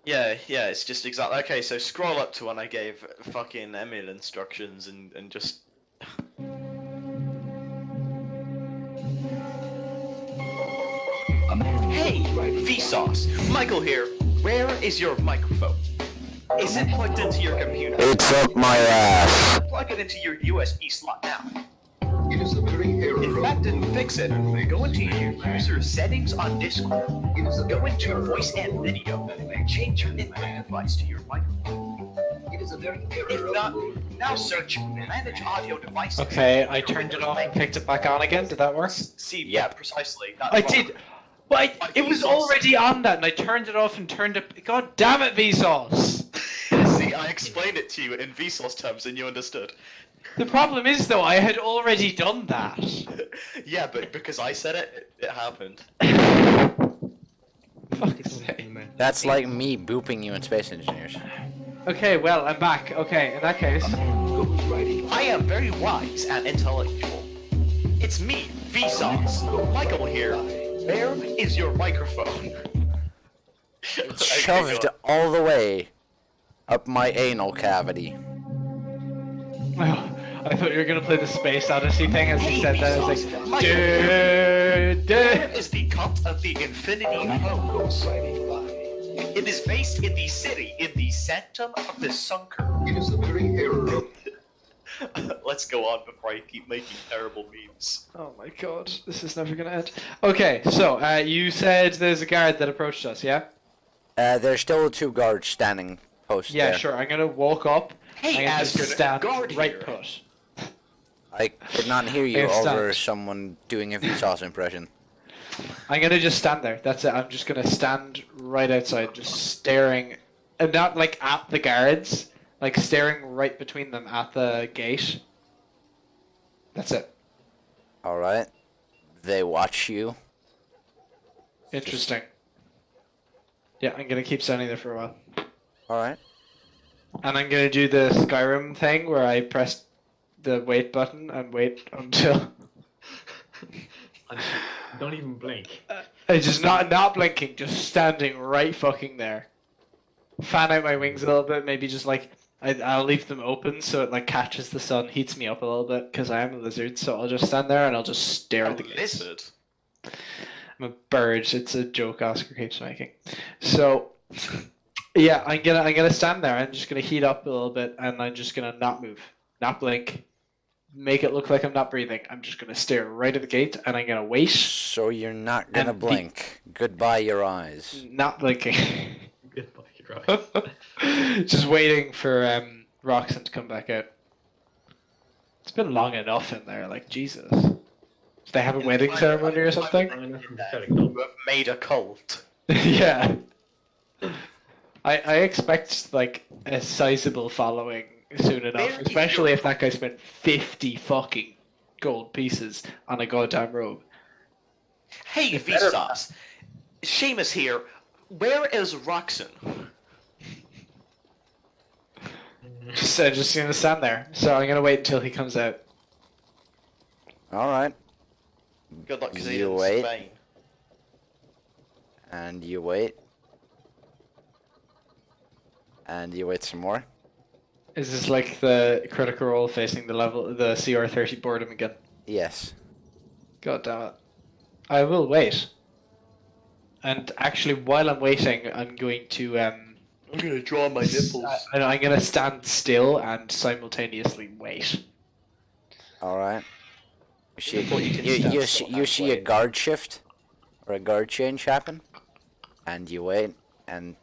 Yeah, it's just exactly. Okay, so scroll up to when I gave fucking Emil instructions and just. Hey, Vsauce! Michael here. Where is your microphone? Is it plugged into your computer? It's up my ass. Plug it into your USB slot now. If that didn't fix it, go into your user settings on Discord. Go into voice and video and change your input device to your microphone. If not, now search manage audio devices. Okay, I turned it off and picked it back on again. Did that work? See, yeah, precisely. That's I wrong. did. But it was already on that, and I turned it off and turned it. God damn it, Vsauce! See, I explained it to you in Vsauce terms and you understood. The problem is, though, I had already done that. Yeah, but because I said it, it happened. Fuck's sake. That's like me booping you in Space Engineers. Okay, well, I'm back. Okay, in that case. I am very wise and intellectual. It's me, Vsauce. Michael here. Where is your microphone? It's shoved all the way up my anal cavity. Oh, I thought you were gonna play the Space Odyssey thing as you said that. I was like, Michael, where is the cult of the Infinity Homes? It is based in the city, in the Sanctum of the Sunken. It is a very error. Let's go on before I keep making terrible memes. Oh my god, this is never gonna end. Okay, so you said there's a guard that approached us, yeah? There's still 2 guards standing posted Yeah, there. sure. I'm gonna walk up. Hey, I'm gonna Asgard, stand guard right here. put. I could not hear you Hey, stand. over someone doing a Vsauce impression. I'm gonna just stand there. That's it. I'm just gonna stand right outside, just staring, and not like at the guards, like staring right between them at the gate. That's it. Alright. They watch you. Interesting. Yeah, I'm gonna keep standing there for a while, Alright. and I'm gonna do the Skyrim thing where I press the wait button and wait until. Don't even blink. I just not blinking, just standing right fucking there. Fan out my wings a little bit, maybe just like I'll leave them open so it like catches the sun, heats me up a little bit because I am a lizard. So I'll just stand there and I'll just stare A at the gates. lizard. I'm a bird. It's a joke Oscar keeps making. So yeah, I'm gonna stand there. I'm just gonna heat up a little bit and I'm just gonna not move, not blink, make it look like I'm not breathing. I'm just gonna stare right at the gate and I'm gonna wait, So you're not gonna And blink. Goodbye, your eyes. not blinking. Goodbye, right. Just waiting for Roxanne to come back out. It's been long enough in there, like Jesus. Do they have a wedding ceremony or something? I'm enough from You pathetic though. have made a cult. Yeah. I expect like a sizable following soon enough, Where is especially your- if that guy spent 50 fucking gold pieces on a goddamn robe. Hey, It better- Vsauce. Seamus here. Where is Roxanne? Just gonna stand there. So I'm gonna wait until he comes out. Alright. Good luck, because he's You in wait. Spain. And you wait. And you wait some more. Is this like the critical role facing the CR30 boredom again? Yes. God damn it. I will wait. And actually, while I'm waiting, I'm going to I'm gonna draw my nipples. I'm gonna stand still and simultaneously wait. Alright. You see, thought you could you, stand you, still see, you and see a wait. guard shift or a guard change happen, and you wait, and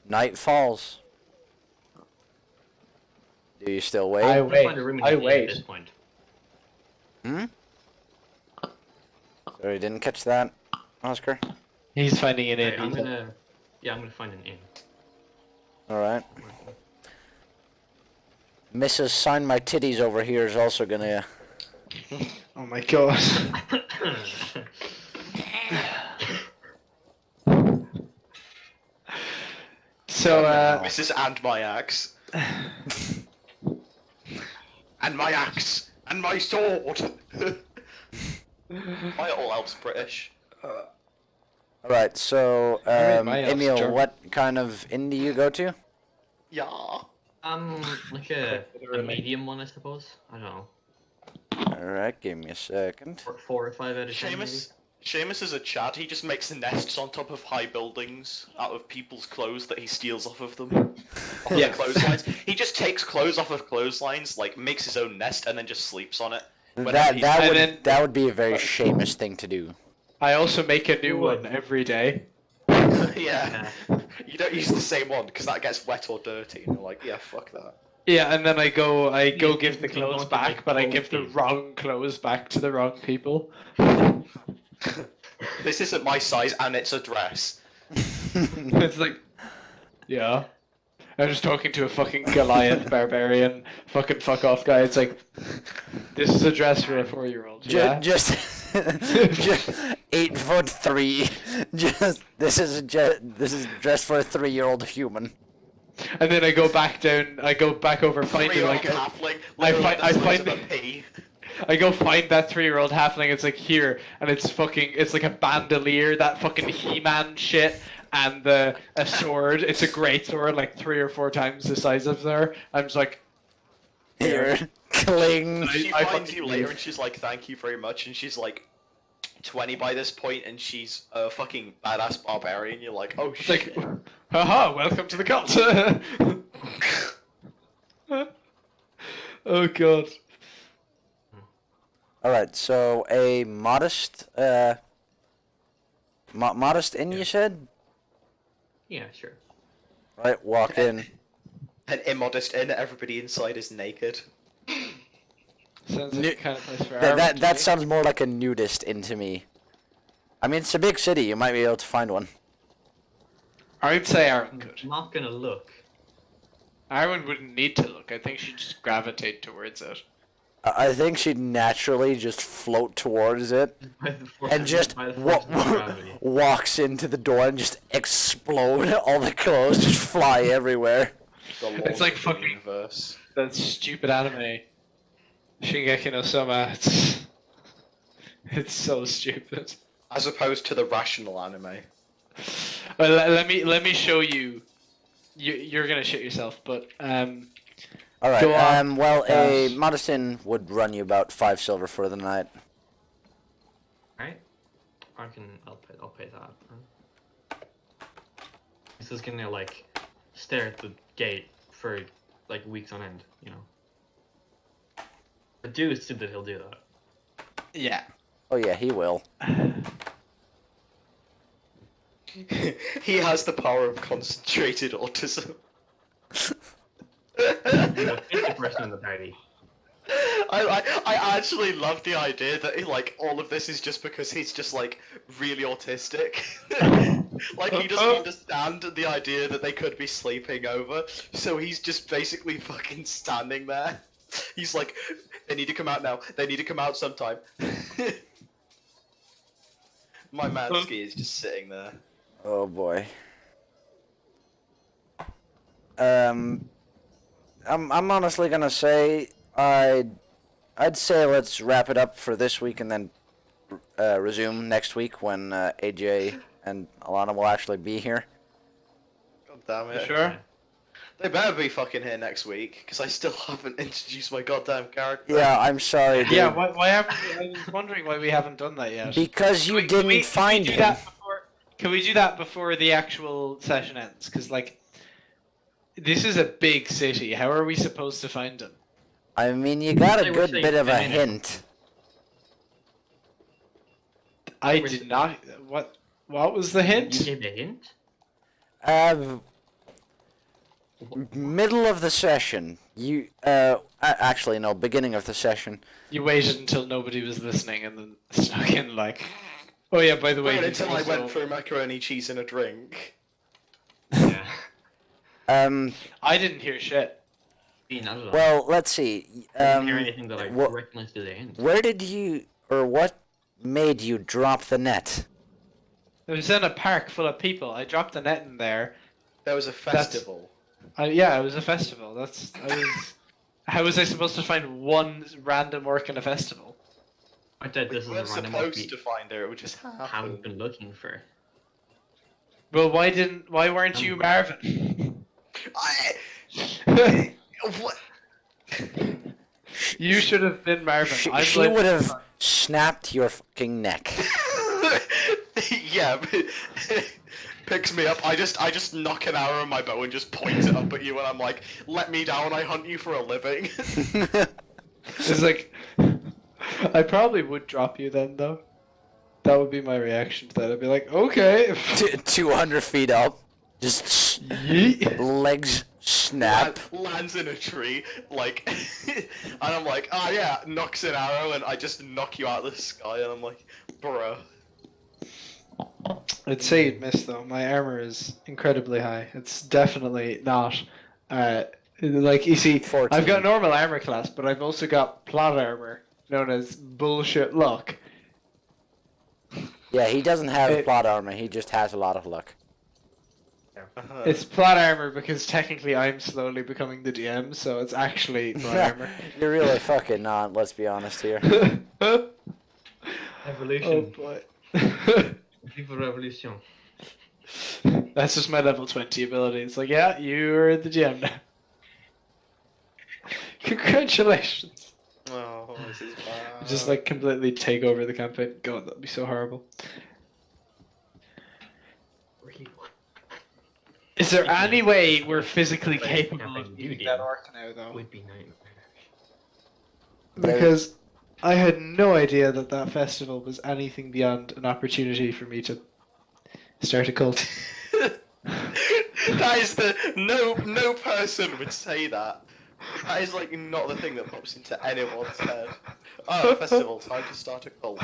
night falls. Do you still wait? I I'm gonna wait. find a room in I the inn wait. At this point. Hmm? Sorry, didn't catch that, Oscar. He's finding it in. I'm gonna find an inn. Alright. Mrs. Sign My Titties over here is also gonna... Oh my god. So, Mrs. And my axe. And my axe. And my sword. My all elf's British. Alright, so, Alright, my elf's Emil, German. what kind of inn do you go to? Yeah. Like a medium one, I suppose. I don't know. Alright, give me a second. 4 or 5 out of 10. Seamus is a Chad. He just makes nests on top of high buildings out of people's clothes that he steals off of them. Off Yeah. the clotheslines. He just takes clothes off of clotheslines, like makes his own nest, and then just sleeps on it. That, he's- And then- that would be a very Seamus thing to do. I also make a new Ooh. one every day. Yeah. You don't use the same one because that gets wet or dirty. And you're like, yeah, fuck that. Yeah, and then I go give the You clothes want to back, make but I clothes give the these. wrong clothes back to the wrong people. This isn't my size, and it's a dress. It's like, yeah. I'm just talking to a fucking Goliath barbarian, fucking fuck off guy. It's like, this is a dress for a 4-year-old. Yeah. Just 8'3". This is dressed for a 3-year-old human. And then I go back down. I go back over finding like halfling. I find a pea. I go find that 3-year-old halfling. It's like here, and it's like a bandolier, that fucking He-Man shit, and a sword. It's a great sword, like 3 or 4 times the size of there. I'm just like, Here, cling. She I finds fucking- you later and she's like, thank you very much, and she's like 20 by this point, and she's a fucking badass barbarian. You're like, oh it's shit. like, haha, welcome to the cult. Oh god. All right, so a modest, modest inn, you said? Yeah, sure. Right, walk in. An immodest inn, everybody inside is naked. Sounds like the kind of place for That sounds more like a nudist inn to me. I mean, it's a big city. You might be able to find one. I'd say Aaron could. I'm not gonna look. Aaron wouldn't need to look. I think she'd just gravitate towards it. I think she'd naturally just float towards it By the force and of- just by the force of gravity. walks into the door and just explode. All the clothes just fly everywhere. The It's laws like of the fucking- universe. That stupid anime. Shingeki no Soma. It's so stupid. As opposed to the rational anime. Well, let me show you. You're gonna shit yourself, but All right. Go on. Well, a Yes. modest inn would run you about 5 silver for the night. Alright. I'll pay that. This is gonna like stare at the gate for like weeks on end, you know. I do assume that he'll do that. yeah. Oh yeah, he will. He has the power of concentrated autism. The 50th person in the party. I actually love the idea that like all of this is just because he's just like really autistic. Like he doesn't understand the idea that they could be sleeping over, so he's just basically fucking standing there. He's like, they need to come out now. They need to come out sometime. My Mansky is just sitting there. Oh boy. I'm honestly gonna say I'd say let's wrap it up for this week and then resume next week when AJ and Alana will actually be here. God damn it. Sure. They better be fucking here next week, because I still haven't introduced my goddamn character. Yeah, I'm sorry, dude. Yeah. Why haven't we, I was wondering why we haven't done that yet. Because you Can we didn't find do him. that before? Can we do that before the actual session ends? Because like, this is a big city. How are we supposed to find him? I mean, you got a They were good saying bit of a 10 minutes. hint. I Where's did the- not. What was the You hint? gave the hint? Middle of the session. You actually no, beginning of the session. You waited until nobody was listening and then snuck in like, oh yeah, by the way, Wait he's until I also- went through macaroni, cheese, and a drink. Yeah. I didn't hear shit. Not at all. Well, let's see. I didn't hear anything that I wha- recognized as a hint. Where did you, or what made you drop the net? It was in a park full of people. I dropped the net in there. There was a festival. Yeah, it was a festival. How was I supposed to find one random orc in a festival? I said this is We a weren't random supposed one to find her, it would just we haven't happen. been looking for. Well, why weren't you Marvin? What? You should have been Marvin. She would have snapped your fucking neck. Yeah, but picks me up. I just knock an arrow in my bow and just point it up at you, and I'm like, "Let me down. I hunt you for a living." It's like, I probably would drop you then, though. That would be my reaction to that. I'd be like, okay. 200 feet up, just Yeet. legs snap. Lands in a tree, like, and I'm like, "Oh yeah," knocks an arrow, and I just knock you out of the sky, and I'm like, "Bruh." I'd say you'd miss though. My armor is incredibly high. It's definitely not Like you see, 14. I've got normal armor class, but I've also got plot armor, known as bullshit luck. Yeah, he doesn't have It- plot armor. He just has a lot of luck. It's plot armor because technically I'm slowly becoming the DM, so it's actually plot armor. You're really fucking not. Let's be honest here. Oh Evolution. boy. Viva revolution. That's just my level 20 ability. It's like, yeah, you're the GM now. Congratulations. Oh, this is bad. Just like completely take over the campaign. God, that'd be so horrible. Really? Is there any way we're physically Like, capable campaign of beating you that do orc now, though? Would be nightmare. Because I had no idea that that festival was anything beyond an opportunity for me to start a cult. That is the no person would say that. That is like not the thing that pops into anyone's head. Oh, festival, time to start a cult.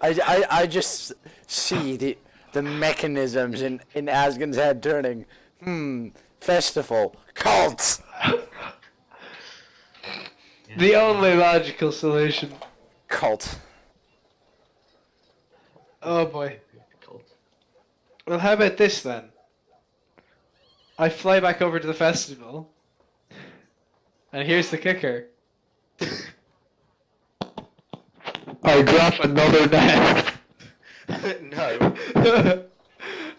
I just see the mechanisms in Asgan's head turning. Festival, cult. The only logical solution. Cult. Oh boy. Cult. Well, how about this then? I fly back over to the festival, and here's the kicker. I drop another net. No.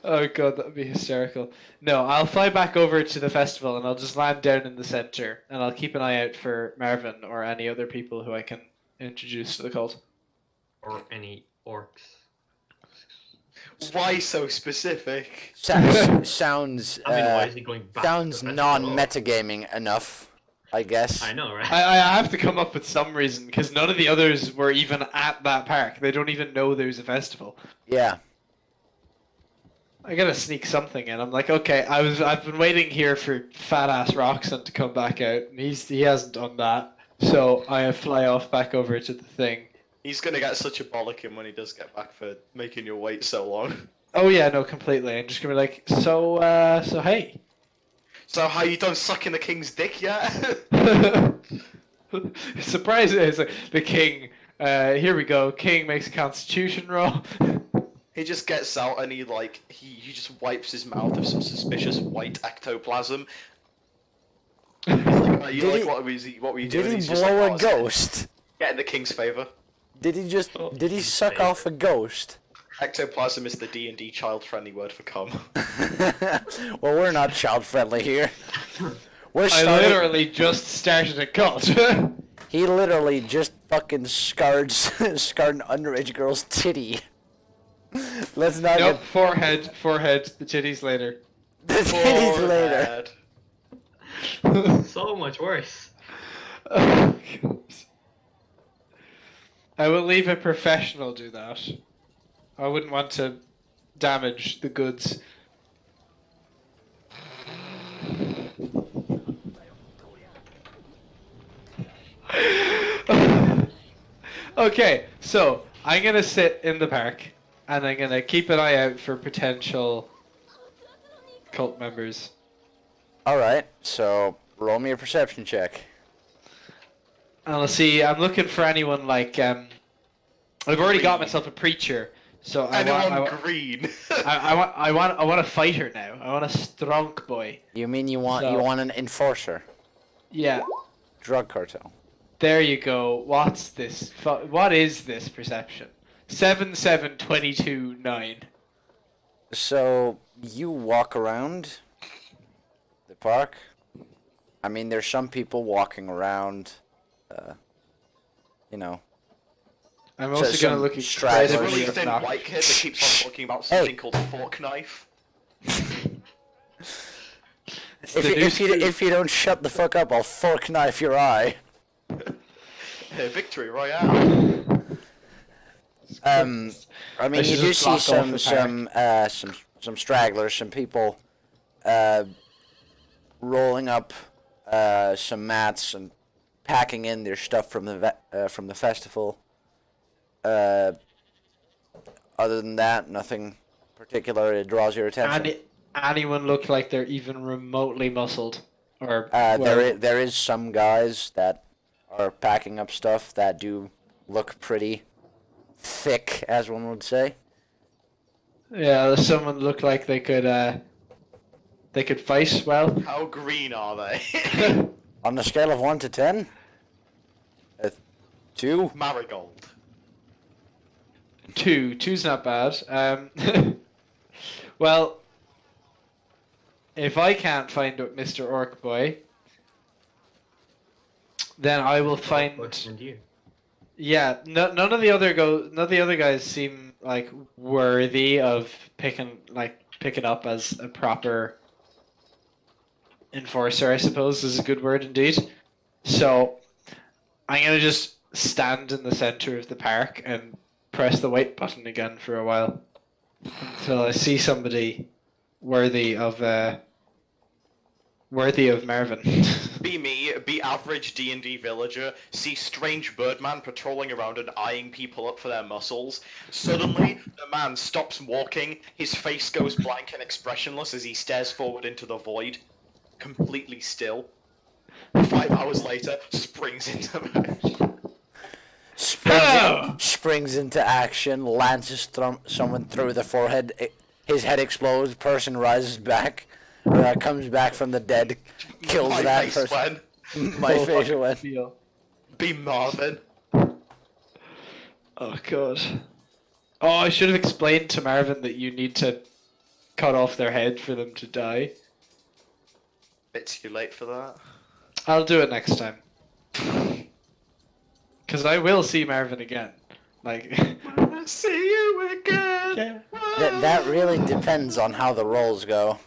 Oh god, that would be hysterical. No, I'll fly back over to the festival and I'll just land down in the center and I'll keep an eye out for Marvin or any other people who I can introduce to the cult. Or any orcs. Why so specific? Sounds I mean, why is he going back? to sounds the festival? non-metagaming enough, I guess. I know, right? I have to come up with some reason because none of the others were even at that park. They don't even know there's a festival. Yeah. I gotta sneak something in. I'm like, okay, I've been waiting here for fat ass Roxon to come back out, and he hasn't done that. So I fly off back over to the thing. He's gonna get such a bollocking when he does get back for making you wait so long. Oh yeah, no, completely. I'm just gonna be like, so hey. So how you done sucking the king's dick yet? Surprise! It's like the king. Here we go. King makes a constitution roll. He just gets out and he just wipes his mouth of some suspicious white ectoplasm. He's like, "Oh, what were you doing? Did he He's just blow like, a "Oh, ghost? Get in the king's favor. Did he suck off a ghost? Ectoplasm is the D&D child-friendly word for cum. Well, we're not child-friendly here. We're I starting... literally just started a cult. He literally just fucking scarred an underage girl's titty. Let's not Nope, forehead, the titties later. get the titties later. Forehead. So much worse. Oh, God. I will leave a professional do that. I wouldn't want to damage the goods. Okay, so I'm gonna sit in the park and I'm gonna keep an eye out for potential cult members. Alright, so roll me a perception check. And I'll see. I'm looking for anyone like I've already got myself a preacher, so Anyone green? I want a fighter now. I want a strong boy. You mean you want an enforcer? Yeah, Drug cartel. there you go. What's this? What is this perception? 77229. So you walk around the park. I mean, there's some people walking around. You know. I'm So also gonna some look There's a stragglers. really incredibly thin obnoxious. white kid that keeps on talking about something called fork knife. If you don't shut the fuck up, I'll fork knife your eye. Victory Royale. I mean, I you should do just see block off the some stragglers, some people rolling up some mats and packing in their stuff from the festival. Other than that, nothing particular that draws your attention. anyone look like they're even remotely muscled? Or There is some guys that are packing up stuff that do look pretty thick, as one would say. yeah, does someone look like they could fight well? How green are they? On the scale of 1 to 10, 2. Marigold. Two's not bad. Well, if I can't find Mr. Orc Boy, then I will find. And you. Yeah, none of the other guys seem like worthy of picking up as a proper enforcer, I suppose is a good word indeed. So I'm gonna just stand in the center of the park and press the wait button again for a while until I see somebody worthy of Mervyn. Be me, be average D&D villager, see strange birdman patrolling around and eyeing people up for their muscles. Suddenly, the man stops walking, his face goes blank and expressionless as he stares forward into the void, completely still. 5 hours later, springs into motion. Springs into action, lances someone through the forehead, his head explodes, person rises back, comes back from the dead, kills My that face person. went. My face went. Be Marvin. Oh god. Oh, I should have explained to Marvin that you need to cut off their head for them to die. Bit too late for that. I'll do it next time. Because I will see Marvin again. Like, See you again. yeah. That really depends on how the rolls go.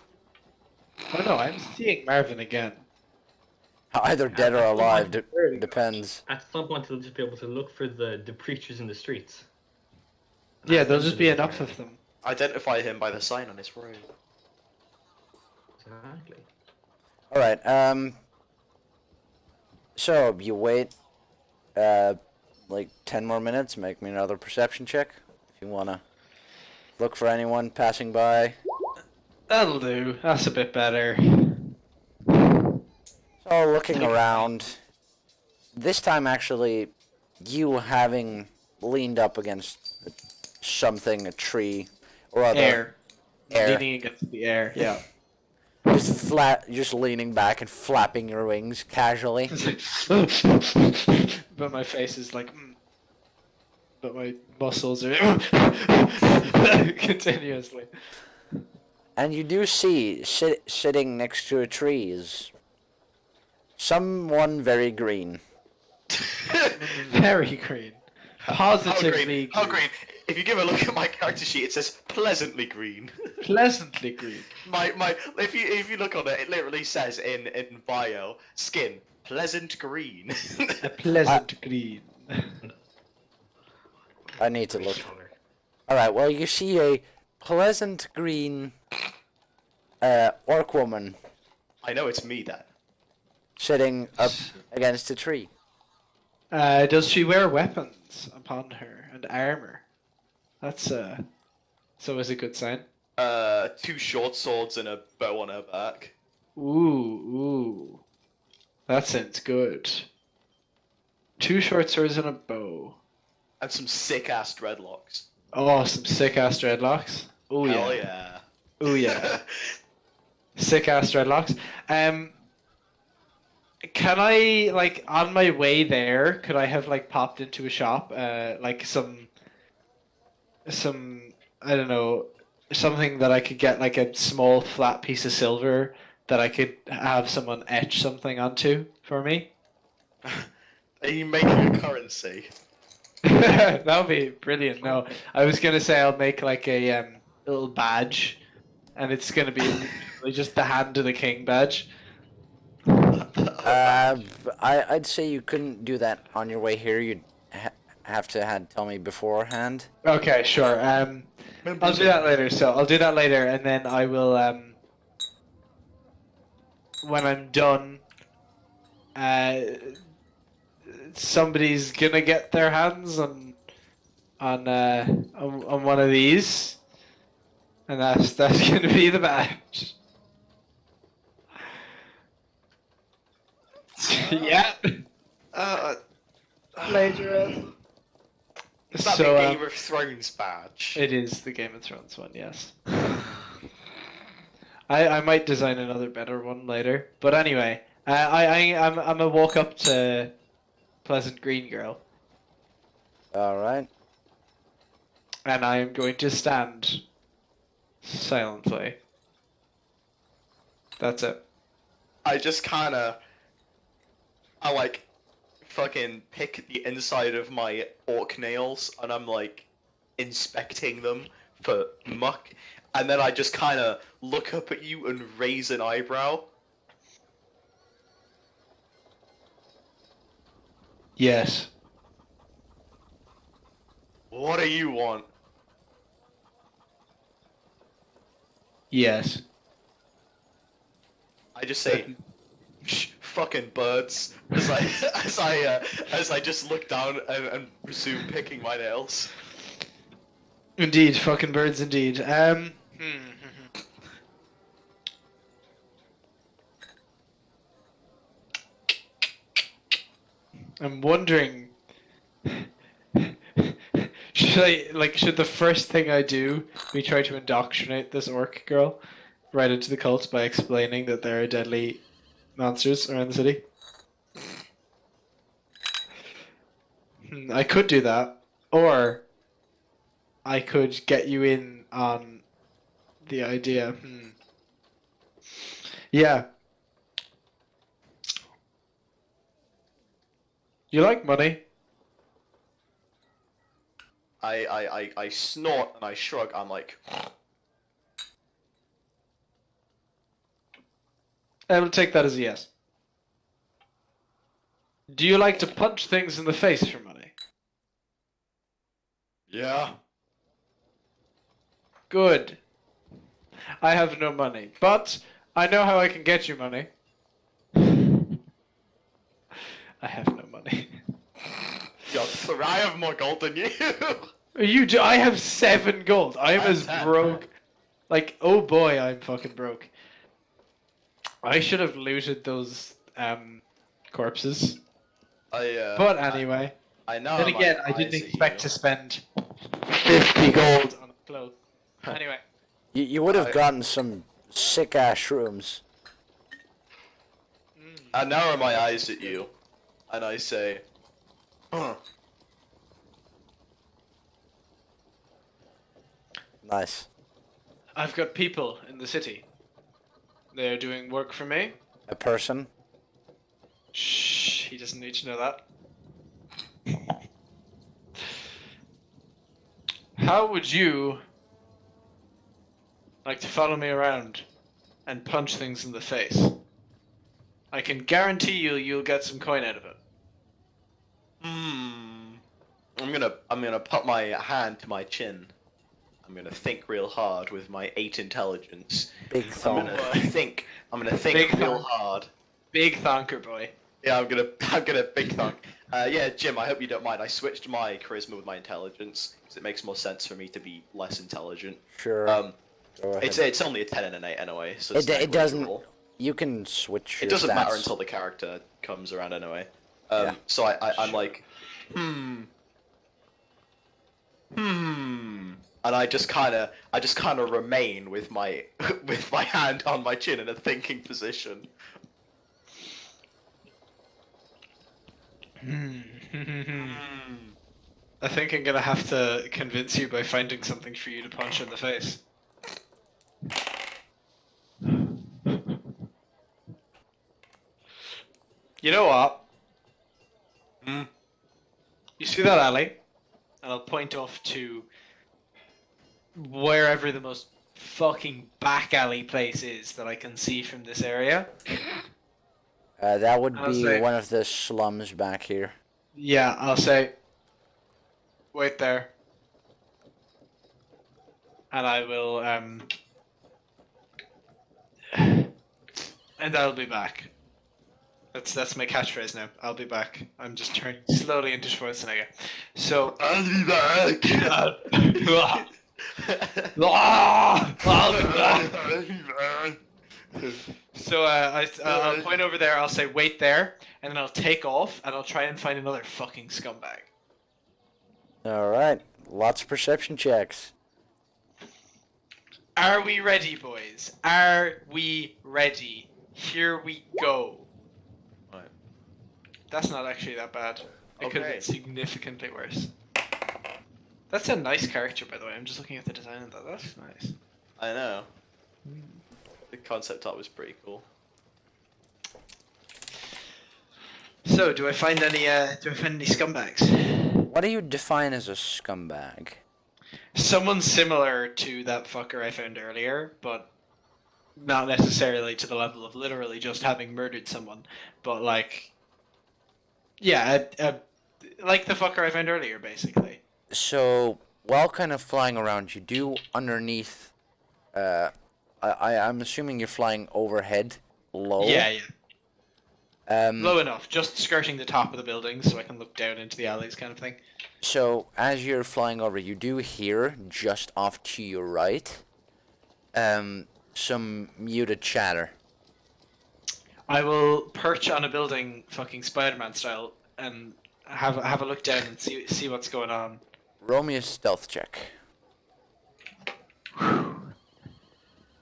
Oh no, I'm seeing Marvin again. Either dead or alive, depends. At some point, they'll just be able to look for the preachers in the streets. Yeah, there'll just be enough of them. Identify him by the sign on his robe. Exactly. Alright, so you wait, like 10 more minutes, make me another perception check, if you wanna look for anyone passing by. That'll do. That's a bit better. So looking around, this time actually, you having leaned up against something, a tree, or other. Air. Leaning against the air, yeah. Just leaning back and flapping your wings casually. But my face is like, but my muscles are continuously. And you do see, sitting next to a tree is someone very green. Very green. Positively How green? If you give a look at my character sheet, it says pleasantly green. Pleasantly green. If you look on it, it literally says in bio, skin pleasant green. A pleasant green. I need to look. Alright, well you see a pleasant green orc woman I know it's me then. sitting up against a tree. Does she wear weapons upon her and armor? That's always a good sign. 2 short swords and a bow on her back. Ooh. That sounds good. 2 short swords and a bow. And some sick ass dreadlocks. Oh, some sick ass dreadlocks. Oh yeah. Hell yeah. Oh yeah. Sick ass dreadlocks. Can I, like, on my way there, could I have, like, popped into a shop, like some, I don't know, something that I could get, like, a small flat piece of silver that I could have someone etch something onto for me? Are you making a currency? That would be brilliant. No, I was gonna say I'll make, like, a little badge, and it's gonna be literally just the Hand of the King badge. I'd say you couldn't do that on your way here. You'd have to tell me beforehand. Okay, sure. I'll do that later. So I'll do that later, and then I will. When I'm done, somebody's gonna get their hands on one of these, And that's gonna be the match. Yeah. Plagiarism. Is that So, the Game of Thrones badge? it is the Game of Thrones one, yes. I might design another better one later. But anyway, I'm a walk up to Pleasant Green Girl, Alright. and I am going to stand silently. That's it. I just kinda... I like fucking pick the inside of my orc nails and I'm like inspecting them for muck, and then I just kinda look up at you and raise an eyebrow. Yes. What do you want? Yes. I just say, "Shh, fucking birds," as I just look down and resume picking my nails. Indeed, fucking birds indeed. I'm wondering, should the first thing I do be try to indoctrinate this orc girl right into the cult by explaining that there are deadly monsters around the city? I could do that, or I could get you in on the idea. Yeah. You like money? I snort and I shrug. I'm like, I will take that as a yes. Do you like to punch things in the face for money? yeah. Good. I have no money, but I know how I can get you money. I have no money. Yo, I have more gold than you. You do. I have 7 gold. I am I have as 10. broke. Like, oh boy, I'm fucking broke. I should have looted those corpses. But anyway. I know. Then my again, I eyes didn't at expect you. to spend 50 gold on a cloth. Anyway. You would have gotten some sick ass shrooms. I narrow my eyes at you, and I say, huh. Nice. I've got people in the city. They're doing work for me. A person. Shh, he doesn't need to know that. How would you like to follow me around and punch things in the face? I can guarantee you'll get some coin out of it. I'm gonna put my hand to my chin. I'm gonna think real hard with my 8 intelligence. Big I'm thumb. gonna think. I'm gonna think Big real thumb. hard. Big thonker boy. Yeah, I'm gonna big thunk. Yeah, Jim, I hope you don't mind. I switched my charisma with my intelligence because it makes more sense for me to be less intelligent. Sure. Go ahead. It's only a 10 and an 8 anyway, so it's It doesn't. negligible. You can switch. It your doesn't matter stats. until the character comes around anyway. Yeah. So I'm like, and I just kind of remain with my with my hand on my chin in a thinking position. I think I'm gonna have to convince you by finding something for you to punch in the face. You know what? You see that alley? And I'll point off to wherever the most fucking back alley place is that I can see from this area. That would I'll be say- one of the slums back here. Yeah, I'll say, wait there. And I will, and I'll be back. That's my catchphrase now. I'll be back. I'm just turning slowly into Schwarzenegger. So, I'll be back. Ah! So I'll point over there. I'll say wait there, and then I'll take off, and I'll try and find another fucking scumbag. All right. Lots of perception checks. Are we ready, boys? Are we ready? Here we go. Right. That's not actually that bad. It could have Okay. been significantly worse. That's a nice character, by the way. I'm just looking at the design of that. That's nice. I know. The concept art was pretty cool. So, do I find any scumbags? What do you define as a scumbag? Someone similar to that fucker I found earlier, but not necessarily to the level of literally just having murdered someone, but like, yeah, like the fucker I found earlier, basically. So, while kind of flying around, you do underneath. I'm assuming you're flying overhead, low. Yeah, yeah. Um, Low enough, just skirting the top of the building so I can look down into the alleys kind of thing. So, as you're flying over, you do hear, just off to your right, some muted chatter. I will perch on a building, fucking Spider-Man style, and have a look down and see what's going on. Roll me a stealth check.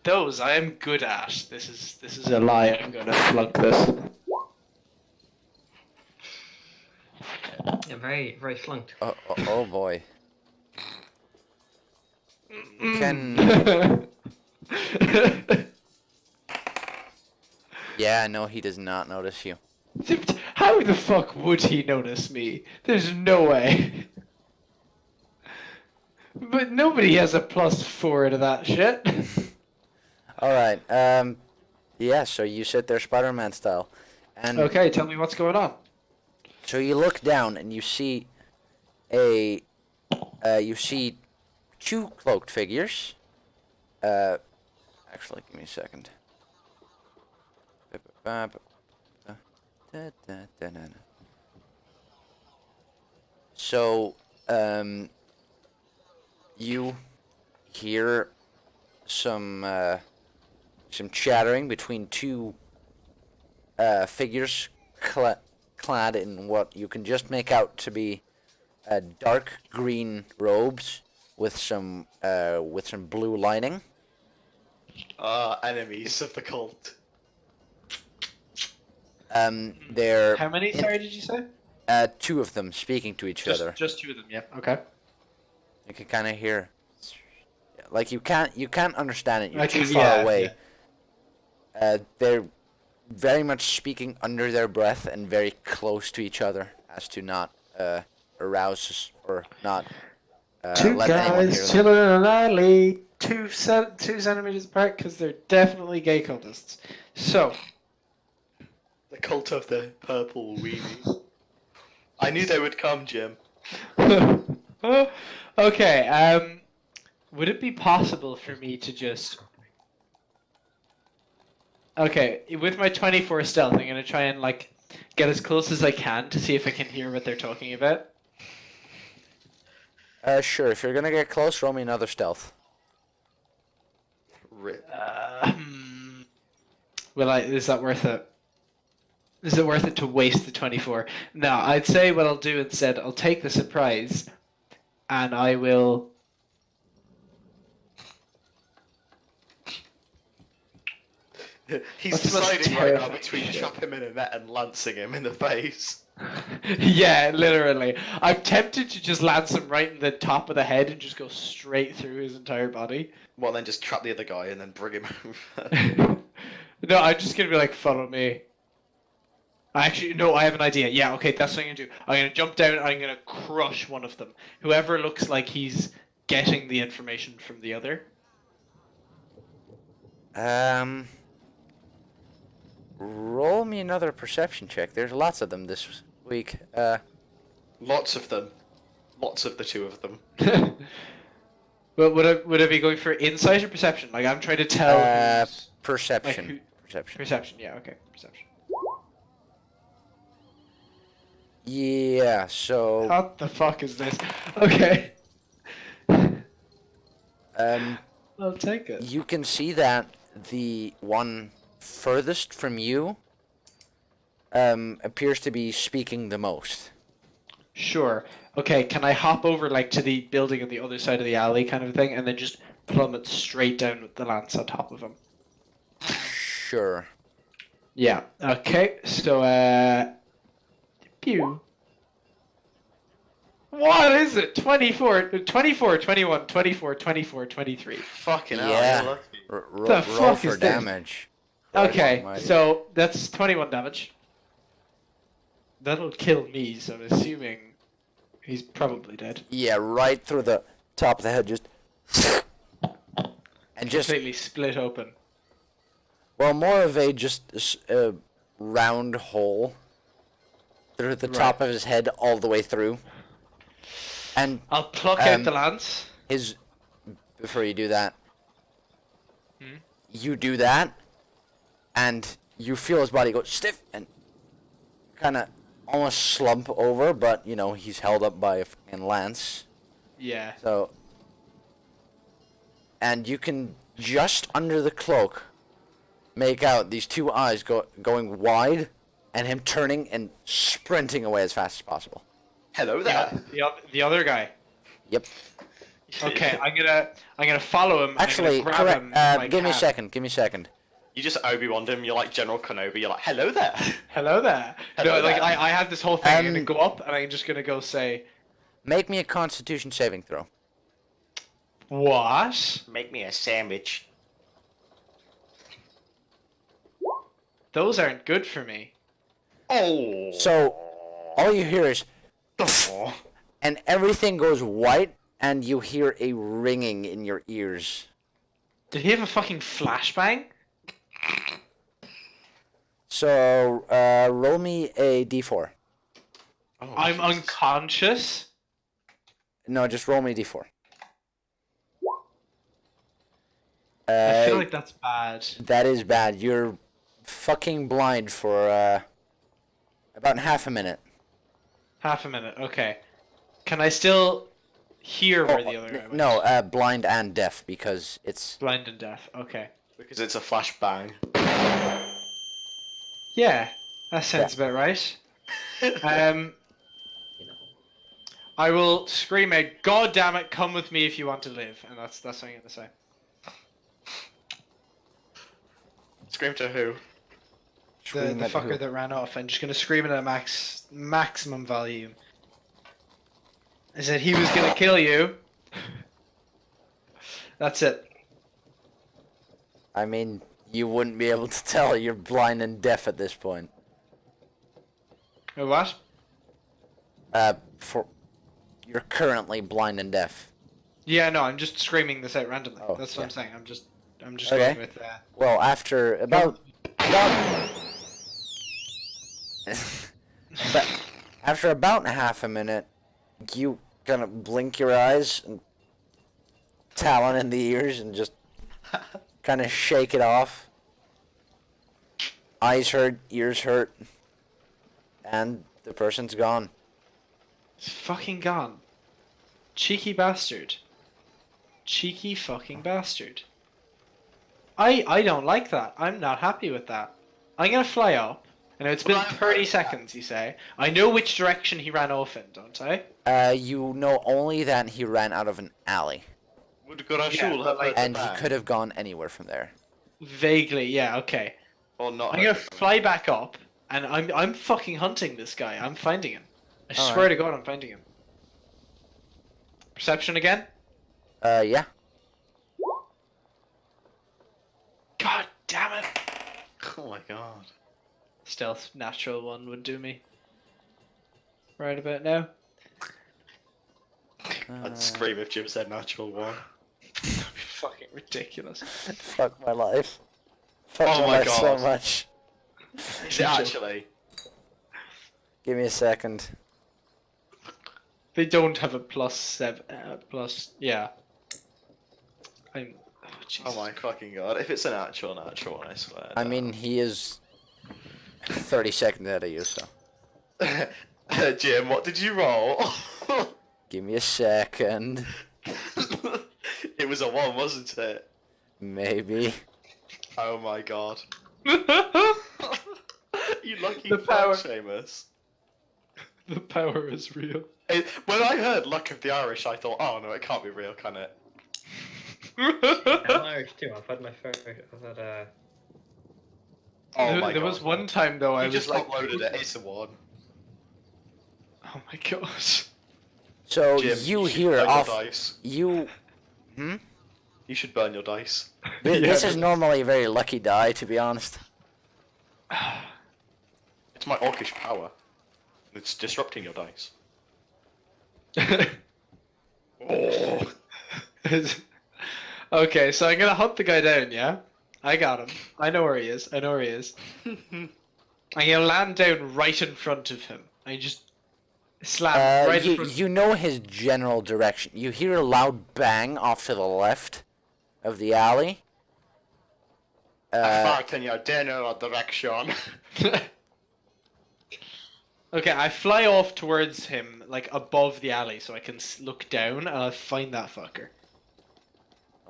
Those I am good at. This is a lie. I'm gonna flunk this. Yeah, very, very flunked. Oh boy. You can. Yeah, no, he does not notice you. How the fuck would he notice me? There's no way. But nobody has a +4 to that shit. Alright, yeah, so you sit there Spider-Man style. And Okay, tell me what's going on. so you look down and you see you see two cloaked figures. Actually, give me a second. So, you hear some chattering between two figures clad in what you can just make out to be dark green robes with some blue lining. Enemies of the cult. They're How many? Sorry, did you say? two of them speaking to each other. Just two of them. Yeah. Okay. You can kind of hear, like you can't understand it. You're I too can- far yeah, away. They're very much speaking under their breath and very close to each other, as to not arouse us or not Two let anyone hear guys them. chilling in an alley, 2 centimeters apart, because they're definitely gay cultists. So, The cult of the purple weenie. I knew they would come, Jim. okay, would it be possible for me to just... Okay, with my 24 stealth, I'm gonna try and, like, get as close as I can to see if I can hear what they're talking about. Sure. If you're gonna get close, roll me another stealth. Rip. Is that worth it? Is it worth it to waste the 24? No, I'd say what I'll do instead, I'll take the surprise, and I will... He's That's the most deciding right now terrifying between shit. trap him in a net and lancing him in the face. Yeah, literally. I'm tempted to just lance him right in the top of the head and just go straight through his entire body. Well, then just trap the other guy and then bring him over. No, I'm just gonna be like, follow me. No, I have an idea. Yeah, okay, that's what I'm gonna do. I'm gonna jump down and I'm gonna crush one of them. Whoever looks like he's getting the information from the other. Roll me another perception check. There's lots of them this week. Lots of them. Lots of the two of them. But would I be going for insight or perception? Like, I'm trying to tell who's- Perception. Like Perception. Perception, yeah, okay, perception. Yeah. So. What the fuck is this? Okay. I'll take it. You can see that the one furthest from you appears to be speaking the most. Sure. Okay, can I hop over like to the building on the other side of the alley kind of thing and then just plummet straight down with the lance on top of him? Sure. Yeah. Okay, so pew. What is it? 24, 21, 24, 24, 23. Fucking hell. Yeah. You're lucky. Roll The fuck for is this? damage. Okay, Almighty. so that's 21 damage. That'll kill me, so I'm assuming he's probably dead. Yeah, right through the top of the head, just and just Completely split open. well, more of a a round hole through the top of his head all the way through. And I'll pluck out the lance. before you do that, Hmm? you do that, and you feel his body go stiff and kind of almost slump over, but you know he's held up by a fucking lance. Yeah. So, and you can just under the cloak make out these two eyes going wide, and him turning and sprinting away as fast as possible. Hello there. The other guy. Yep. Okay, I'm gonna follow him. Actually, I'm gonna grab correct. him with my Give me a cap. second. Give me a second. You just Obi-Wan him. You're like General Kenobi. You're like, hello there. Hello there. Hello No, like there. I have this whole thing. I'm gonna Um, go up and I'm just gonna go say, Make me a Constitution saving throw. what? Make me a sandwich. Those aren't good for me. Oh. So, all you hear is, Oh. and everything goes white, and you hear a ringing in your ears. Did he have a fucking flashbang? So, roll me a d4. Oh, I'm Jesus. unconscious. No, just roll me a d4. I feel like that's bad. That is bad. You're fucking blind for about half a minute. Half a minute. Okay. Can I still hear where the other guy went? No, blind and deaf because it's Blind and deaf. Okay. Because it's a flashbang. Yeah, that sounds about right. I will scream out, "God damn it, come with me if you want to live," and that's what I'm gonna say. Scream to who? The Scream at fucker who? that ran off. I'm just gonna scream it at maximum volume. I said he was gonna kill you. That's it. I mean, you wouldn't be able to tell. You're blind and deaf at this point. What? You're currently blind and deaf. Yeah, no, I'm just screaming this out randomly. Oh, That's what I'm yeah. saying. I'm just Okay. going with Well, after about but after about half a minute, you kind of blink your eyes and talon in the ears and just kind of shake it off. Eyes hurt, ears hurt, and the person's gone. It's fucking gone. Cheeky bastard. Cheeky fucking bastard. I don't like that. I'm not happy with that. I'm gonna fly up. I know it's been 30 seconds, you say. I know which direction he ran off in, don't I? You know only that he ran out of an alley, Would Gurashul but have like- heard and the he bang? could have gone anywhere from there. Vaguely, yeah, okay. Or not. I'm heard gonna the bang. fly back up, and I'm fucking hunting this guy. I'm finding him. I All swear right. to God, I'm finding him. Perception again? Yeah. God damn it! Oh my god. Stealth natural one would do me. Right about now. I'd scream if Jim said natural one. That'd be fucking ridiculous. Fuck my life. Fuck Oh my my life so God. much. Is it actually? Give me a second. They don't have a +7, yeah. Oh, Jesus. Oh my fucking god. If it's an actual natural one, I swear. I mean, he is 30 seconds ahead of you, so. Jim, what did you roll? Give me a second. It it was a 1, wasn't it? Maybe. Oh my god. You lucky The fuck, power. Seamus. The power is real. When I heard Luck of the Irish, I thought, oh no, it can't be real, can it? I'm Irish too. I've had my fair. I've had Oh there my there god. was one time though I You was just like, uploaded it, it's a 1. oh my gosh. So Jim, you should hear burn off. your dice. You. You should burn your dice. This Yeah, is normally a very lucky die, to be honest. It's my orcish power. It's disrupting your dice. Oh. Okay, so I'm gonna hunt the guy down, yeah? I got him. I know where he is. I know where he is. I'm gonna land down right in front of him. I just slam right in You, front. you know his general direction. You hear a loud bang off to the left of the alley. Fart in your general direction. Okay, I fly off towards him, like above the alley, so I can look down and I'll find that fucker.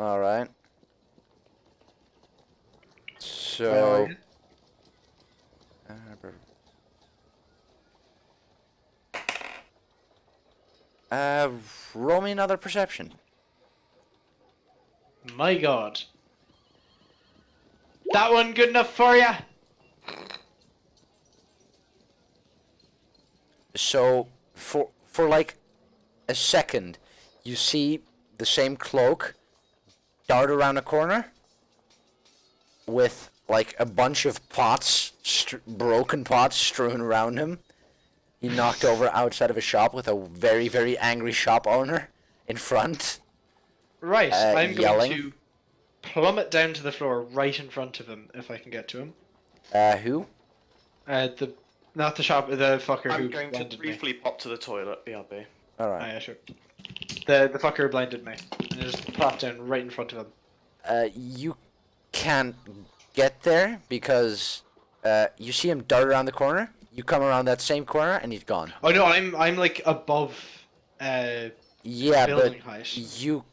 Alright. So. Roll me another perception. My god. That one good enough for ya? So, for like a second, you see the same cloak dart around a corner with like a bunch of pots, broken pots strewn around him. He knocked over outside of a shop with a very, very angry shop owner in front. Right, I'm yelling. going to plummet down to the floor right in front of him if I can get to him. Who? Not the shop, the fucker who I'm going to blinded briefly pop to the toilet, BRB. me. Alright. Oh, yeah, sure. The fucker who blinded me. And I just plop down right in front of him. You can't get there because you see him dart around the corner. You come around that same corner and he's gone. Oh no, I'm like above Yeah, building but height. you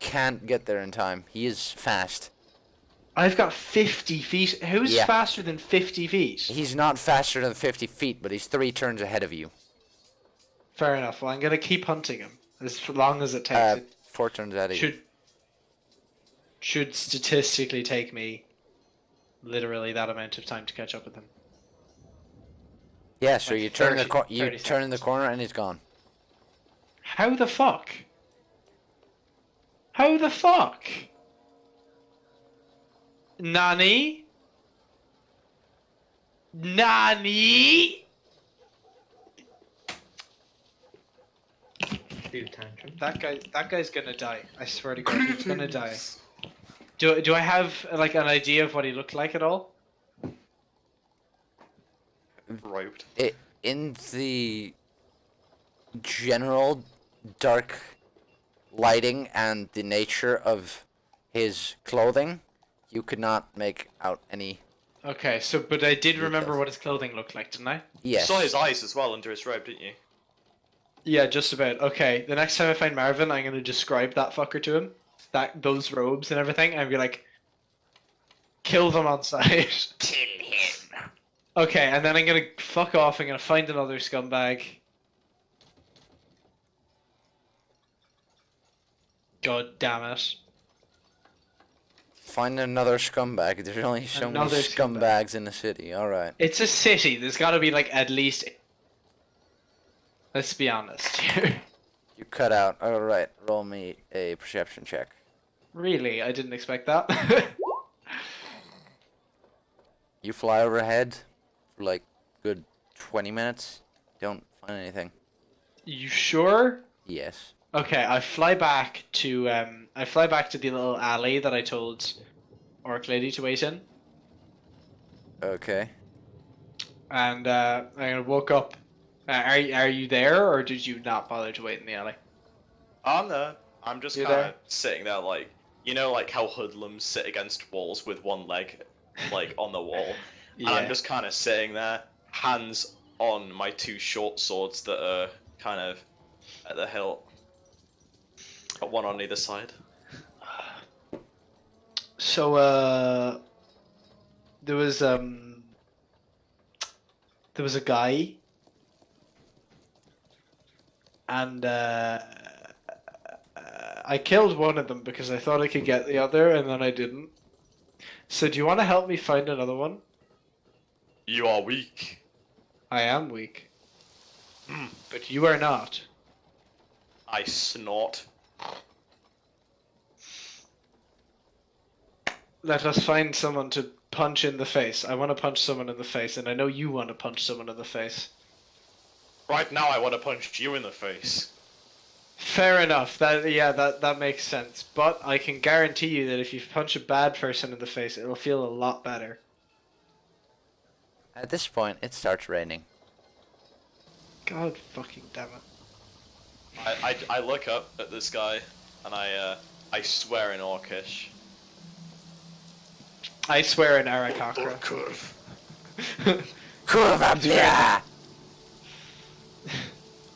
can't get there in time. He is fast. I've got 50 feet. Who's Yeah. faster than 50 feet? He's not faster than 50 feet, but he's 3 turns ahead of you. Fair enough. Well, I'm gonna keep hunting him as long as it takes. It 4 turns ahead of you. should statistically take me literally that amount of time to catch up with him. Yeah, so like you turn 30 you 30 turn in the seconds. corner and he's gone. How the fuck? How the fuck? Nani? Nani? food tantrum. That guy's gonna die. I swear to God, he's gonna die. Do I have like an idea of what he looked like at all? Robed. In the general dark lighting and the nature of his clothing, you could not make out any. Okay, but I did remember does. what his clothing looked like, didn't I? Yes. You saw his eyes as well under his robe, didn't you? Yeah, just about. Okay, the next time I find Marvin, I'm gonna describe that fucker to him, those robes and everything, and be like, kill them on sight. Kill him. Okay, and then I'm gonna fuck off. I'm gonna find another scumbag. God damn it! Find another scumbag. There's only so many Another scumbag. scumbags in the city. All right. It's a city. There's got to be like at least. Let's be honest here. You cut out. All right. Roll me a perception check. Really, I didn't expect that. You fly overhead for like good 20 minutes. Don't find anything. You sure? Yes. Okay, I fly back to the little alley that I told Orc Lady to wait in, Okay. and I'm gonna woke up. Are you there, or did you not bother to wait in the alley? I'm there. I'm just You're kind there? of sitting there, like, you know, like how hoodlums sit against walls with one leg, like, on the wall. And I'm just kind of sitting there, hands on my 2 short swords that are kind of at the hilt. Got one on either side. So there was a guy, and I killed one of them because I thought I could get the other, and then I didn't. So do you want to help me find another one? You are weak. I am weak, but you are not. I snort. Let us find someone to punch in the face. I want to punch someone in the face, and I know you want to punch someone in the face. Right now, I want to punch you in the face. Fair enough. That makes sense. But I can guarantee you that if you punch a bad person in the face, it'll feel a lot better. At this point, it starts raining. God fucking damn it. I look up at this guy, and I swear in Orcish. I swear in Arakakra. Kurva blah!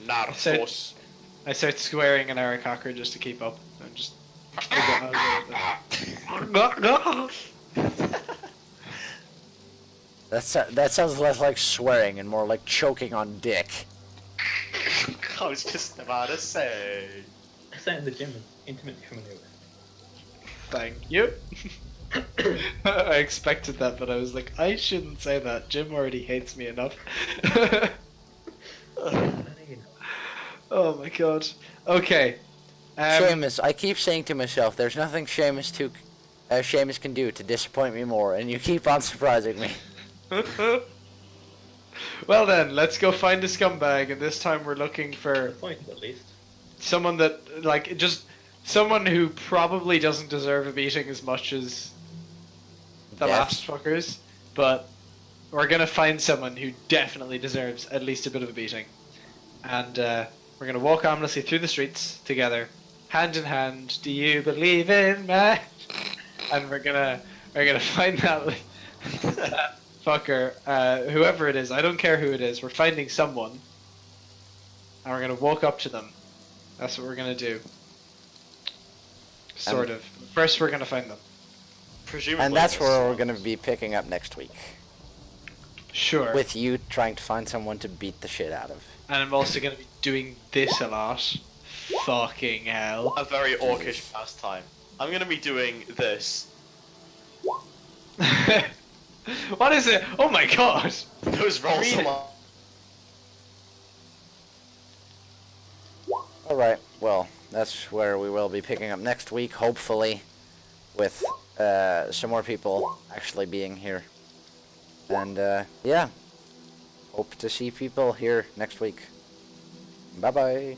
Narthos. I start swearing in Arakakra just to keep up. I'm just. That sounds less like swearing and more like choking on dick. I was just about to say. I sat in the gym and intimately familiar with. Thank you. I expected that, but I was like, I shouldn't say that. Jim already hates me enough. Oh my god. Okay. Seamus, I keep saying to myself, there's nothing Seamus can do to disappoint me more, and you keep on surprising me. Well then, let's go find a scumbag, and this time we're looking for Point at least. someone that, like, just someone who probably doesn't deserve a beating as much as the Death. last fuckers, but we're gonna find someone who definitely deserves at least a bit of a beating, and we're gonna walk aimlessly through the streets together, hand in hand. Do you believe in me? And we're gonna find that fucker, whoever it is. I don't care who it is. We're finding someone, and we're gonna walk up to them. That's what we're gonna do. Sort of. First, we're gonna find them. Presumably. And that's where we're going to be picking up next week. Sure. With you trying to find someone to beat the shit out of. And I'm also gonna be doing this a lot. Fucking hell. A very Orcish pastime. I'm gonna be doing this. What is it? Oh my god! Those rolls Read it. are Alright, well, that's where we will be picking up next week, hopefully, with some more people actually being here. And, yeah, hope to see people here next week. Bye-bye.